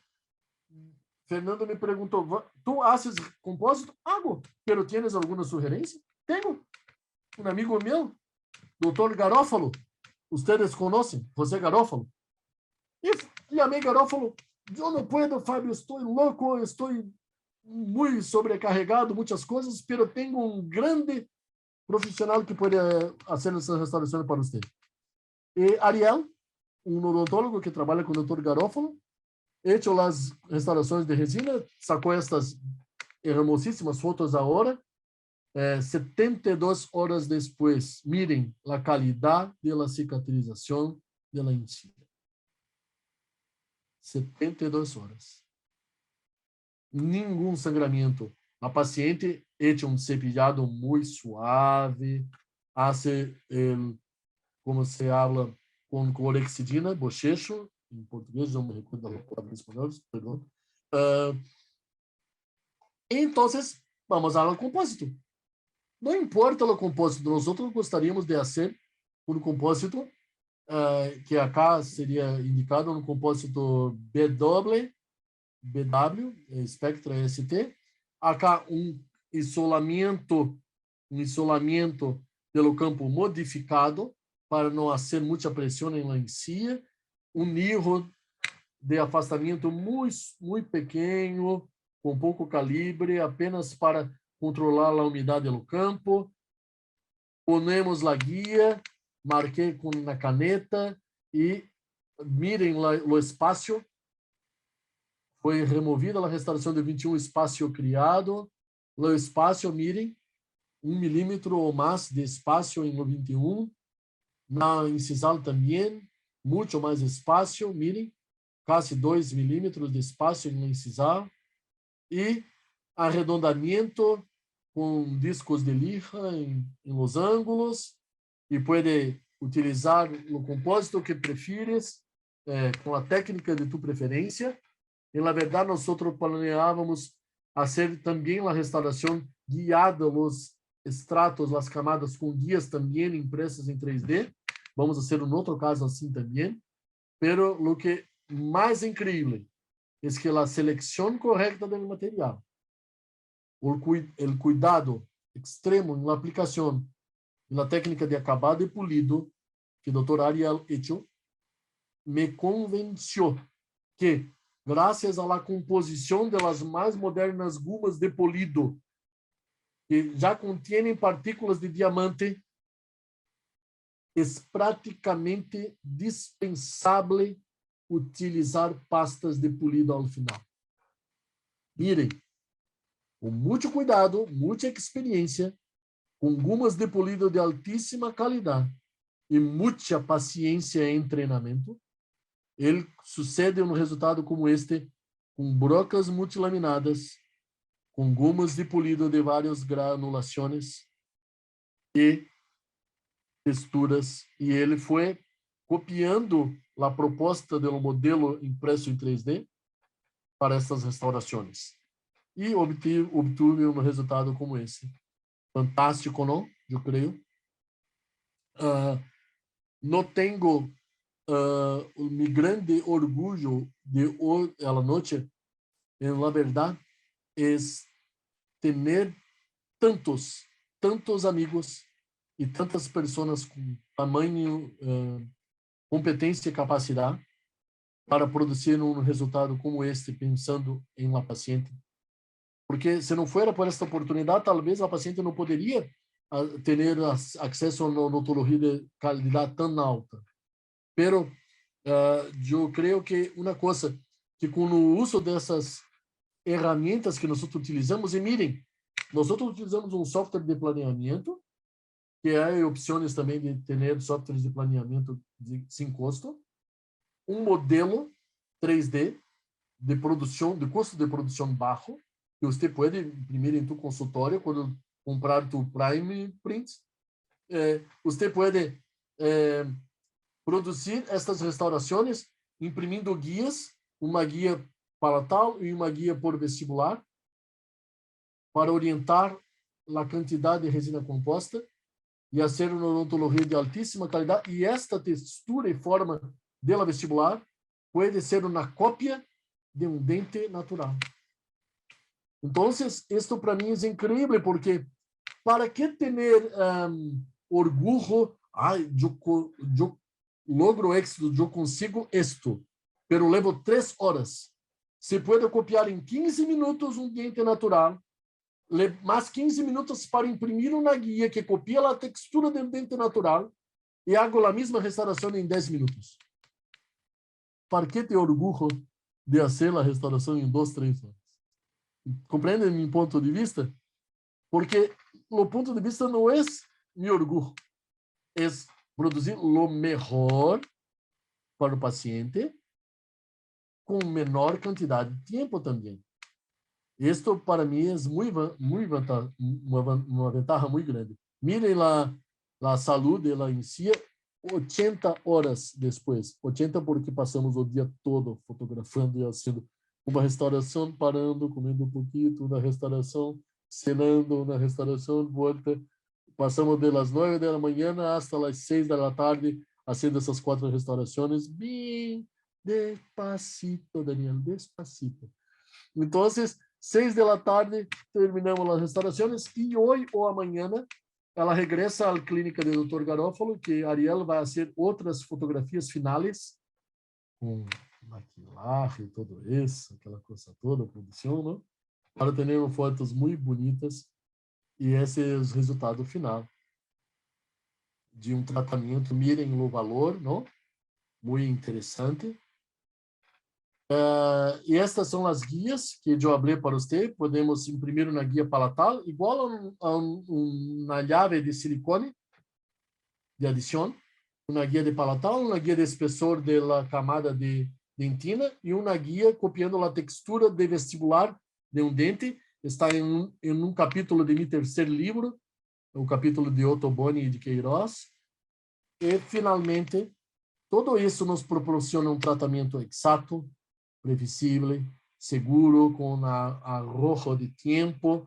Fernando me perguntou, ¿tú haces compósito? Hago, pero ¿tienes alguna sugerencia? Tengo. Um amigo meu, Dr. Garófalo, ustedes conhecem, José Garófalo. E llamé Garófalo, eu não puedo, Fábio, estou louco, estou muito sobrecarregado, muitas coisas, pero tenho um grande profissional que pode fazer essa restauração para você. E Ariel, um odontólogo que trabalha com o Dr. Garófalo, hecho as restaurações de resina, sacou estas hermosíssimas fotos agora, 72 horas depois. Mirem a qualidade da cicatrização da encía. 72 horas. Nenhum sangramento. A paciente hecho um cepillado muito suave, hace, como se habla, com clorexidina, bochecho, em português, não me recordo da palavra em espanhol, perdão. Então, vamos ao compósito. Não importa o compósito, nós gostaríamos de fazer um compósito que acá seria indicado um compósito BW, Spectra ST, acá um isolamento pelo campo modificado para não fazer muita pressão na encía, um nível de afastamento muito pequeno, com pouco calibre, apenas para controlar a umidade no campo. Ponemos a guia, marquei com uma caneta e mirem o espaço. Foi removida a restauração de 21, espaço criado. O espaço, mirem, 1 milímetro ou mais de espaço em 21. Na incisal também, muito mais espaço, mirem, quase 2 milímetros de espaço na incisal. E arredondamento com discos de lija em los ângulos. E pode utilizar o compósito que prefieres, com a técnica de tu preferência. E, na verdade, nós planeávamos fazer também a restauração guiada, os extratos, as camadas com guias também impressas em 3D. Vamos fazer um outro caso assim também. Pero o que mais incrível é que a seleção correta do material, o cuidado extremo na aplicação e na técnica de acabado e polido que o Dr. Ariel hecho, me convenceu que, graças à composição das mais modernas gumas de polido, que já contêm partículas de diamante, é praticamente dispensável utilizar pastas de polido ao final. Mirem, com muito cuidado, muita experiência, com gomas de polido de altíssima qualidade e muita paciência e treinamento, ele sucede um resultado como este, com brocas multilaminadas, com gomas de polido de várias granulações e texturas, e ele foi copiando a proposta do modelo impresso em 3D para essas restaurações. E obtive um resultado como esse. Fantástico, não? Eu creio. Não tenho um grande orgulho de hoje, a noite, na verdade, é ter tantos amigos e tantas pessoas com tamanho, competência e capacidade para produzir um resultado como este, pensando em uma paciente. Porque se não fosse por esta oportunidade, talvez a paciente não poderia ter acesso a uma odontologia de qualidade tão alta. Pero eu creio que uma coisa que com o uso dessas ferramentas que nós utilizamos, e mirem, nós utilizamos um software de planeamento, que há opções também de ter softwares de planeamento sem custo, um modelo 3D de produção, de custo de produção baixo, que você pode imprimir em tu consultório quando comprar tu Prime Print. Você pode produzir estas restaurações imprimindo guias, uma guia palatal e uma guia por vestibular, para orientar a quantidade de resina composta e fazer uma odontologia de altíssima qualidade. E esta textura e forma dela vestibular pode ser uma cópia de um dente natural. Então, isto para mim é incrível, porque para que ter orgulho? Eu logro éxito, eu consigo isto, pero levo 3 horas. Se pode copiar em 15 minutos um dente natural, mais 15 minutos para imprimir uma guia que copia a textura do dente natural e hago a mesma restauração em 10 minutos. Para que ter orgulho de fazer a restauração em 2, 3 horas? Compreendem meu ponto de vista? Porque o ponto de vista não é meu orgulho, é produzir o melhor para o paciente com menor quantidade de tempo também. Isto para mim é uma vantagem muito grande. Mirem a saúde ela em si, 80 horas depois. 80 porque passamos o dia todo fotografando e fazendo uma restauração, parando, comendo um pouquinho, uma restauração, cenando, uma restauração, volta. Passamos das 9 da manhã até as 6 da tarde, fazendo essas 4 restaurações, bem despacito, Daniel, despacito. Então, 6 da tarde, terminamos as restaurações e hoje ou amanhã ela regressa à clínica do Dr. Garofalo, que Ariel vai fazer outras fotografias finais com maquiagem e tudo isso, aquela coisa toda, produção, não? Para ter fotos muito bonitas e esse é o resultado final de um tratamento. Mirem o valor, não? Muito interessante. E estas são as guias que eu abri para você. Podemos imprimir uma guia palatal, igual a uma chave de silicone de adição, uma guia de palatal, uma guia de espessor da camada de dentina e uma guia copiando a textura de vestibular de um dente. Está em um capítulo de meu 3º livro, o capítulo de Otto Boni e de Queiroz. E, finalmente, tudo isso nos proporciona um tratamento exato, previsível, seguro, com arrojo de tempo,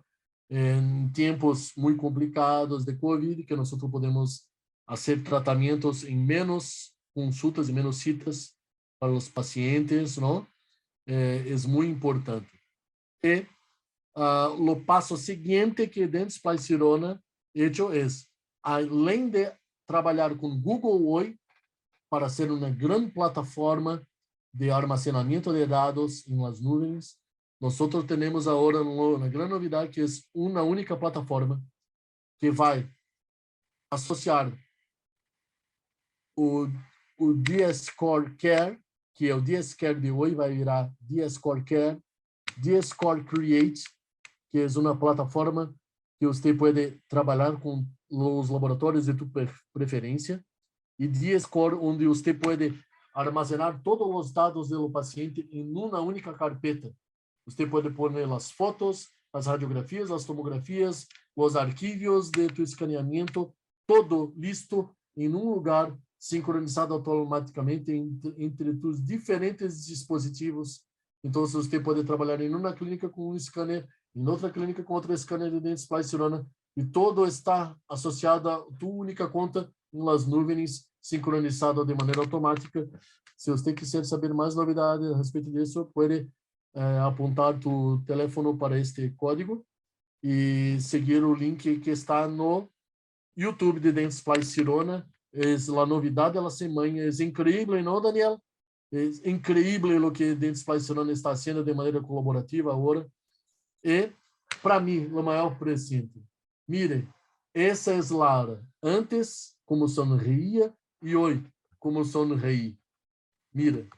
em tempos muito complicados de Covid, que nós podemos fazer tratamentos em menos consultas e menos citas para os pacientes, não? É muito importante. E o passo seguinte que Dentsply Sirona hecho é, além de trabalhar com Google hoje para ser uma grande plataforma de armazenamento de dados em las nuvens, nós temos agora uma grande novidade, que é uma única plataforma que vai associar o DS Core Care que é o DSCare de hoje, vai virar DSCore Care, DSCore Create, que é uma plataforma que você pode trabalhar com os laboratórios de tua preferência, e DSCore, onde você pode armazenar todos os dados do paciente em uma única carpeta. Você pode pôr as fotos, as radiografias, as tomografias, os arquivos de tu escaneamento, todo listo em um lugar, sincronizado automaticamente entre os diferentes dispositivos. Então, você pode trabalhar em uma clínica com um scanner, em outra clínica com outro scanner de dentes Splai-Sirona, e todo está associado a tua única conta em las nuvens, sincronizado de maneira automática. Se você quiser saber mais novidades a respeito disso, pode apontar tu telefone para este código e seguir o link que está no YouTube de Dentes Splai-Sirona. É a novidade da semana. É incrível, não, Daniel? É incrível o que Dentes Splai-Sirona está fazendo de maneira colaborativa agora. E, para mim, o maior presente. Mire, essa é Lara. Antes, como sonria, e hoje, como sonrei. Mira.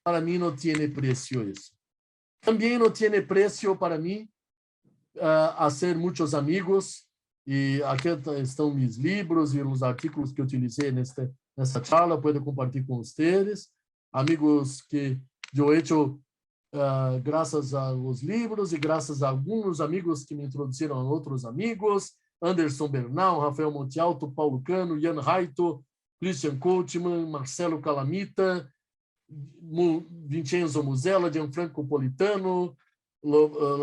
Para mim não tem preço isso. Também não tem preço para mim fazer muitos amigos, e aqui estão meus livros e os artigos que utilizei nessa charla, puedo compartilhar com vocês. Amigos que eu he hecho graças aos livros e graças a alguns amigos que me introduziram a outros amigos, Anderson Bernal, Rafael Monte Alto, Paulo Cano, Jan Raito, Christian Coachman, Marcelo Calamita, Vincenzo Musella, Gianfranco Politano,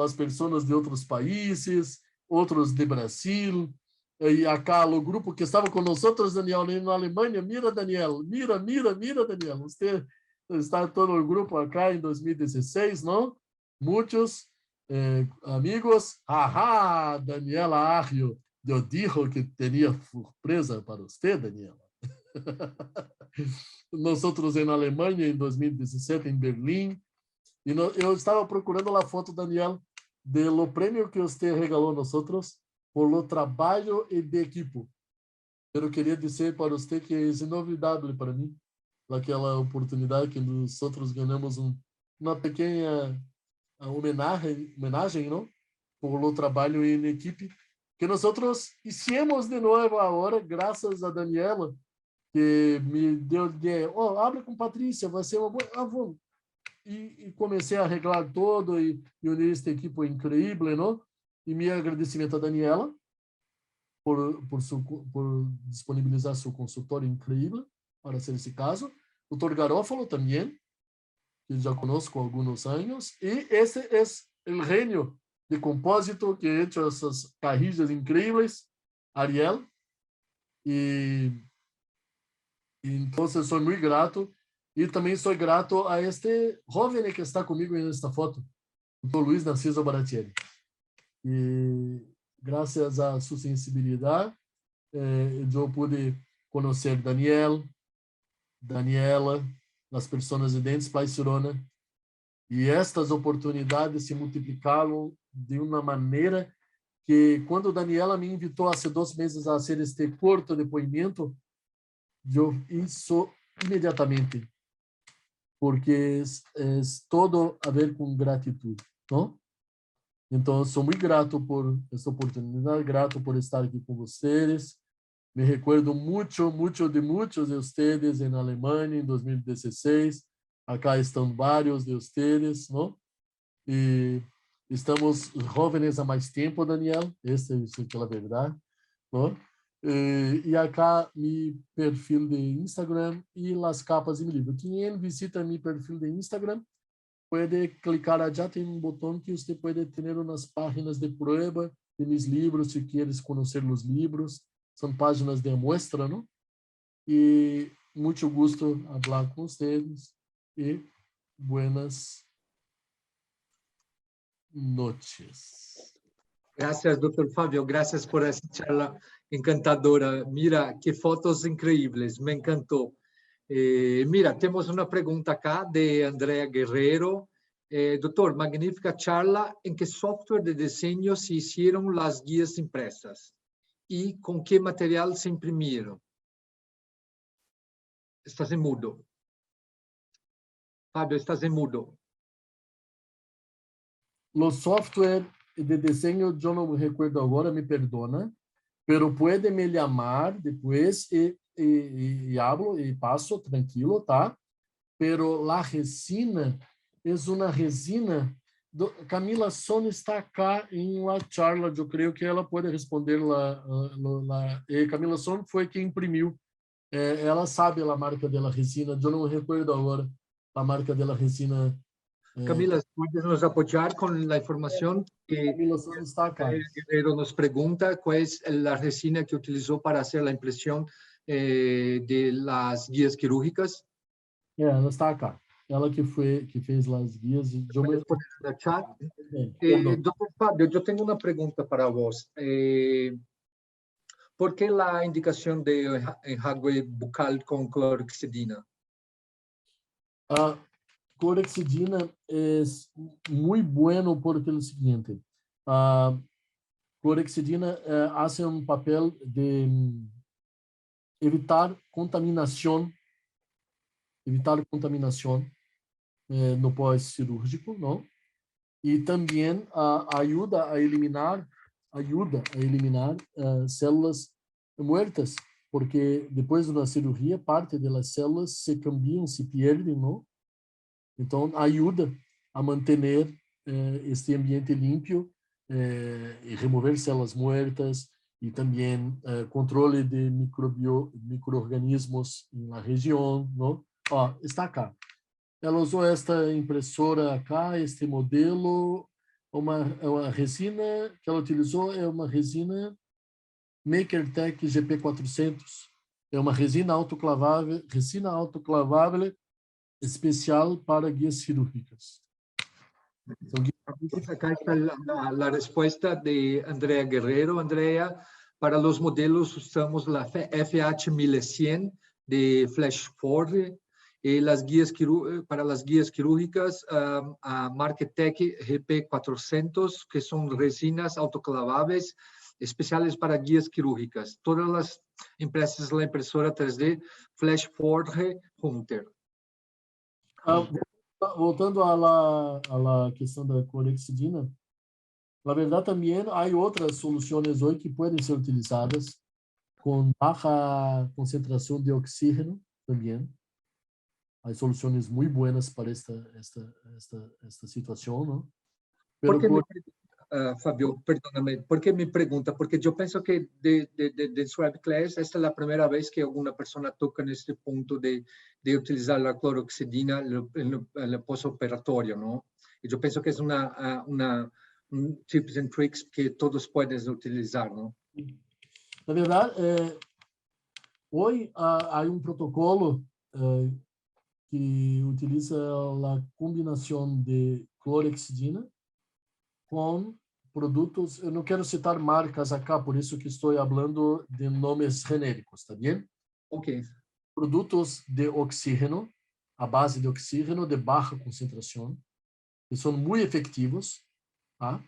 as pessoas de outros países, outros de Brasil, e acá o grupo que estava com nós, Daniel, na Alemanha. Mira, Daniel, mira, Daniel, você está todo o grupo acá em 2016, não? Muitos amigos. Ajá, Daniela Arrio, eu dije que teria surpresa para você, Daniela. Nós na Alemanha, em 2017, em Berlim, e eu estava procurando a foto, Daniel, do prêmio que você regalou a nós por o trabalho e de equipo. Eu queria dizer para você que é inovidável para mim, aquela oportunidade que nós ganhamos uma pequena homenagem, não? Por o trabalho em equipe, que nós hicimos de novo agora, graças a Daniela, que me deu ideia. Abre com Patrícia, vai ser uma boa. Vamos. E comecei a arreglar todo e unir esta equipe incrível, não? E meu agradecimento a Daniela por disponibilizar seu consultório incrível para ser esse caso. O Dr. Garófalo também, que já conosco há alguns anos. E esse é o gênio de compósito que ha hecho essas carrilhas incríveis, Ariel. E então, sou muito grato. E também sou grato a este jovem que está comigo nesta foto, o Dr. Luiz Narciso Baratieri. E graças a sua sensibilidade, eu pude conhecer Daniela, as pessoas de Dentes Splai-Sirona, e estas oportunidades se multiplicaram de uma maneira que, quando Daniela me invitou há 2 meses a fazer este curto depoimento, eu hice imediatamente, porque é todo a ver com gratidão, não? Então, sou muito grato por essa oportunidade, grato por estar aqui com vocês. Me recuerdo muito de muitos de vocês na Alemanha em 2016. Acá estão vários de vocês, não? E estamos jovens há mais tempo, Daniel. Essa é a verdade, não? E acá meu perfil de Instagram e as capas de meu livro. Quem visita meu perfil de Instagram pode clicar allá, tem botão que você pode ter umas páginas de prueba de meus livros, se queres conhecer os livros. São páginas de amostra, não? E muito gosto falar com vocês e buenas noches. Gracias, doctor Fabio. Gracias por esa charla encantadora. Mira, qué fotos increíbles. Me encantó. Mira, tenemos una pregunta acá de Andrea Guerrero. Doctor, magnífica charla. ¿En qué software de diseño se hicieron las guías impresas? ¿Y con qué material se imprimieron? Estás em mudo. Fábio, estás em mudo. Los software de diseño, yo no me recuerdo ahora, me perdona, pero puede me llamar después y hablo y paso tranquilo, ¿tá? Pero la resina es una resina. Camila Son está acá en la charla, yo creo que ela pode responder Camila Son foi quem imprimiu. Ela sabe a marca da resina, eu não me recuerdo agora a marca da resina. Camila, ¿puedes nos apoyar con la información que Camila Son está acá. Guerrero nos pregunta cuál es la resina que utilizó para hacer la impresión de las guías quirúrgicas? Ela está acá. Ela que fez as guias. ¿Puedes poner en el chat? Perdão. Doctor Fabio, yo tengo una pregunta para vos. ¿Por qué la indicación de enjuague bucal con clorhexidina? A clorhexidina é muito bueno porque é o seguinte, a clorhexidina hace um papel de evitar contaminação no pós-cirúrgico, não? E também ajuda a eliminar células muertas, porque depois da cirurgia parte das células se cambiam, se perdem, não? Então ajuda a manter este ambiente limpo e remover células muertas e também controle de micro-organismos na região, não? Ó, está cá. Ela usou esta impressora acá, este modelo, uma resina que ela utilizou é uma resina MakerTech GP400. É uma resina autoclavável especial para guias cirúrgicas. Acá está la respuesta de Andrea Guerrero. Andrea, para los modelos usamos la FH1100 de Flashforge. Para las guías quirúrgicas, a Marketech GP400, que son resinas autoclavables especiales para guías quirúrgicas. Todas las impresas en la impresora 3D Flashforge Hunter. Voltando à questão da clorhexidina, na verdade também há outras soluções hoje que podem ser utilizadas com baixa concentração de oxígeno também. Há soluções muito boas para esta situação, não? Fabio, perdóname, ¿por qué me pregunta? Porque yo pienso que de su webclass esta es la primera vez que alguna persona toca en este punto de utilizar la clorhexidina en el postoperatorio, ¿no? Y yo pienso que es un tips and tricks que todos pueden utilizar, ¿no? Na verdade, hoje há protocolo que utiliza a combinação de clorhexidina com produtos, eu não quero citar marcas acá, por isso que estou falando de nomes genéricos, tá bem? Ok. Produtos de oxígeno, a base de oxígeno de baixa concentração, que são muito efetivos, tá?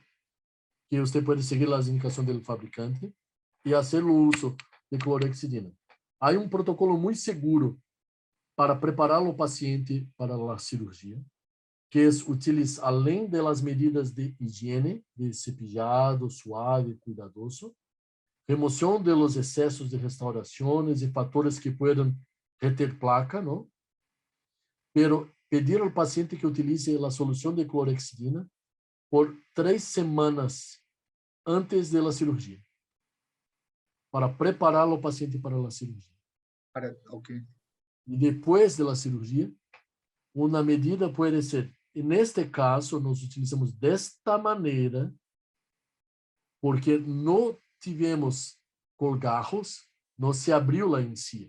Que você pode seguir as indicações do fabricante e fazer o uso de clorhexidina. Há protocolo muito seguro para preparar o paciente para a cirurgia, que é utilizar, além das medidas de higiene, de cepillado suave, cuidadoso, remoção de los excessos de restaurações e fatores que podem reter placa, não? Pero pedir ao paciente que utilize a solução de clorhexidina por 3 semanas antes da cirurgia, para preparar o paciente para a cirurgia. Ok. E depois da cirurgia, uma medida pode ser, neste caso, nós utilizamos desta maneira, porque não tivemos colgajos, não se abriu a encía.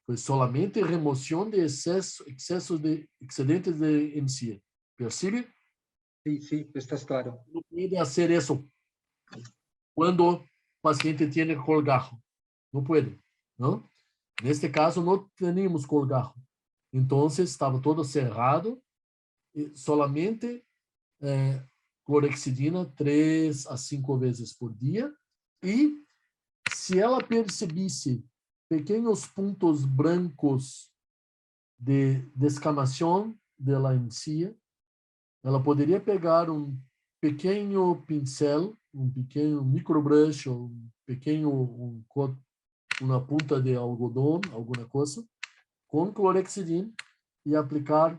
Foi solamente remoção de excessos de excedentes de encía. Percebe? Sí, estás claro. Não pode fazer isso quando o paciente tem colgajo. Não pode, não? Neste caso, não tínhamos colgajo. Então, estava todo cerrado, e solamente clorhexidina 3 a 5 vezes por dia. E se ela percebesse pequenos pontos brancos de descamação da encía. Ela poderia pegar um pequeno pincel, um pequeno microbrush, ou uma punta de algodão, alguma coisa, com clorexidina e aplicar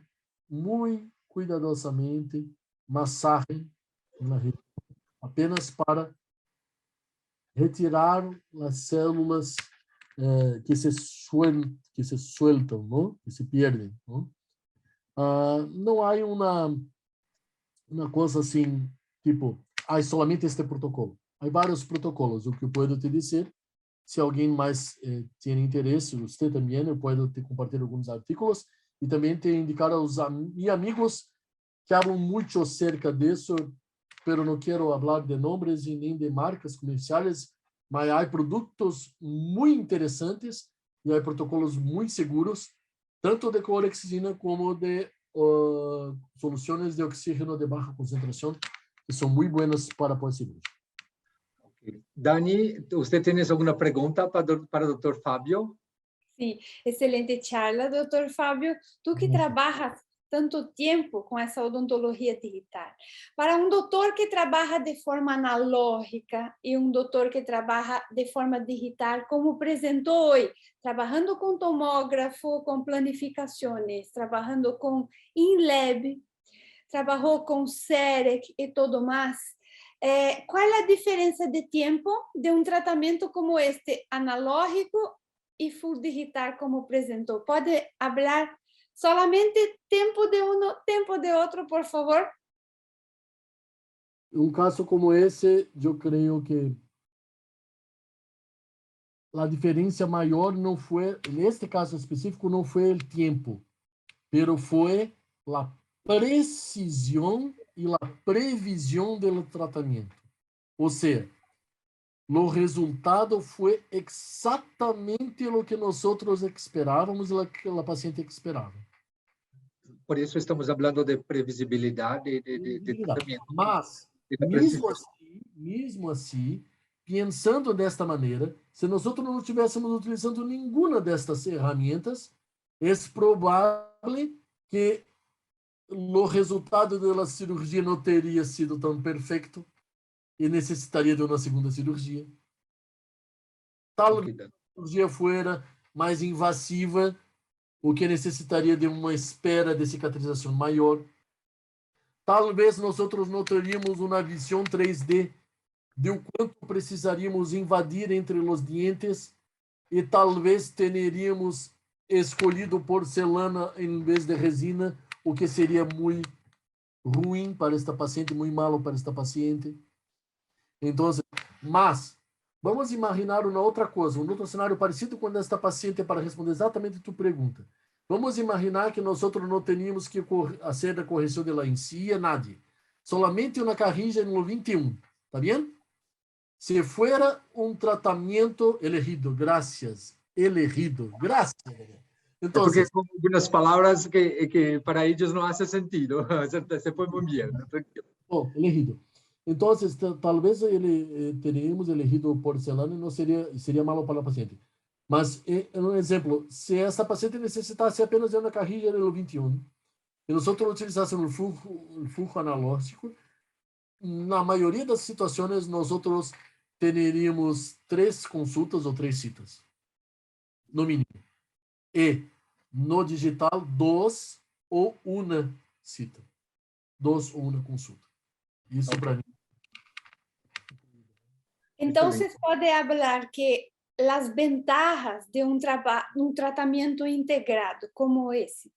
muito cuidadosamente massagem na região, apenas para retirar as células que se sueltam, não? Que se perdem. Não, não há uma coisa assim, tipo, há somente este protocolo. Há vários protocolos. O que eu posso te dizer, se alguém mais tem interesse, você também, eu posso te compartilhar alguns artigos e também te indicar aos meus amigos que falam muito acerca disso, pero não quero falar de nomes e nem de marcas comerciais, mas há produtos muito interessantes e há protocolos muito seguros, tanto de clorexidina como de soluções de oxígeno de baixa concentração, que são muito buenas para pós-cirúrgico. Dani, ¿usted tiene alguna pregunta para el doctor Fabio? Sí, excelente charla, doutor Fábio. Tu que trabalhas tanto tempo com essa odontologia digital. Para um doutor que trabalha de forma analógica e um doutor que trabalha de forma digital, como apresentou hoje, trabalhando com tomógrafo, com planificações, trabalhando com InLab, trabalhou com CEREC e tudo mais, qual é a diferença de tempo de um tratamento como este, analógico e full digital, como apresentou? Pode falar solamente tempo de um, tempo de outro, por favor? Um caso como esse, eu creio que a diferença maior não foi, neste caso específico, não foi o tempo, pero foi a precisão e a previsão do tratamento. Ou seja, o resultado foi exatamente o que nós esperávamos e o que a paciente esperava. Por isso estamos falando de previsibilidade de tratamento. Mas, mesmo assim, pensando desta maneira, se nós não estivéssemos utilizando nenhuma destas ferramentas, é provável que o resultado da cirurgia não teria sido tão perfeito e necessitaria de uma segunda cirurgia. Talvez a cirurgia fosse mais invasiva, o que necessitaria de uma espera de cicatrização maior. Talvez nós não teríamos uma visão 3D de o quanto precisaríamos invadir entre os dentes e talvez teríamos escolhido porcelana em vez de resina, o que seria muito ruim para esta paciente, muito malo para esta paciente. Então, mas vamos imaginar uma outra coisa, um outro cenário parecido com esta paciente para responder exatamente a tua pergunta. Vamos imaginar que nós não teríamos que fazer a correção da encía, nada. Solamente uma carrinha no 21, ¿está bem? Se fuera um tratamento elegido, graças. Então, porque com algumas palavras que para eles não faz sentido. Se foi muito bem. Bom, elegido. Então, talvez teríamos elegido porcelana e não seria malo para o paciente. Mas, um exemplo, se essa paciente necessitasse apenas de uma carrinha no 21 e nós utilizássemos o fluxo analógico, na maioria das situações, nós teríamos 3 consultas ou 3 citas, no mínimo. E no digital, 2 ou 1 cita. 2 ou 1 consulta. Isso para mim. Então, vocês podem falar que as vantagens de um tratamento integrado como esse,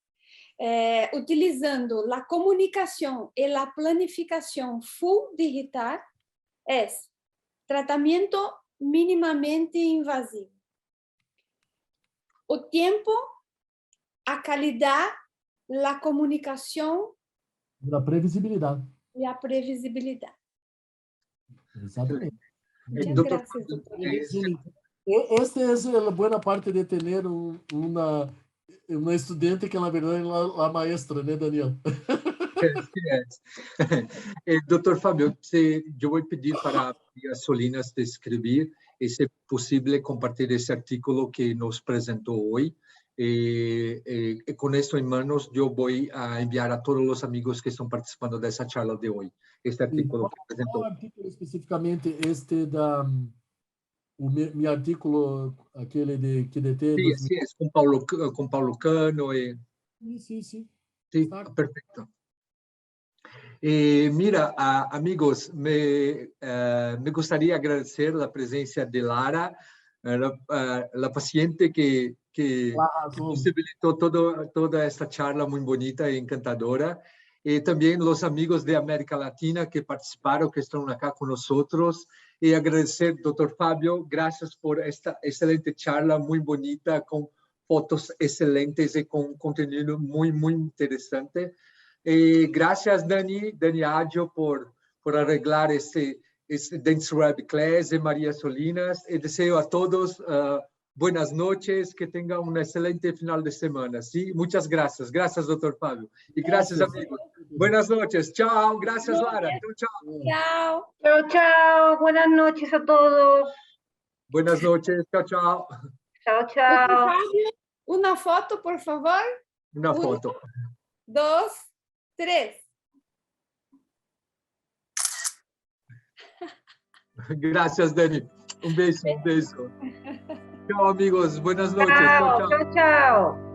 utilizando a comunicação e a planificação full digital, é tratamento minimamente invasivo. O tempo, a qualidade, a comunicação A previsibilidade. E a previsibilidade. Exatamente. Muchas gracias, doctor. Esta é a boa parte de ter uma estudante que, na verdade, é a maestra, né, Daniel? Doutor Fábio, eu vou pedir para as Solinas descrever, se é possível, compartilhar esse artigo que nos apresentou hoje, Con esto en manos, yo voy a enviar a todos los amigos que están participando de esa charla de hoy, este artículo que presentó. ¿Cuál artículo específicamente mi artículo, aquele de QDT? Sí, así es, con Paulo Cano. Sí. Sí, Está. perfecto. Mira, amigos, me gustaría agradecer la presencia de Lara, la paciente que posibilitó toda esta charla muy bonita e encantadora. Y también los amigos de América Latina que participaron, que están acá con nosotros. Y agradecer, doctor Fabio, gracias por esta excelente charla, muy bonita, con fotos excelentes y con contenido muy, muy interesante. Gracias, Dani Aggio, por arreglar este Dance Web Class de María Solinas. Y deseo a todos buenas noches, que tengan un excelente final de semana. ¿Sí? Muchas gracias. Gracias, doctor Fabio. Y gracias, amigos. Buenas noches. Chao. Gracias, Lara. Chao. Chao. Chao, chao. Buenas noches a todos. Buenas noches. Chao, chao. Chao, Doctor chao. Fabio, una foto, por favor. Una foto. 2, 3. Gracias, Dani. Un beso, un beso. Chao, amigos. Buenas noches. Chao, Chao, chao. chao, chao.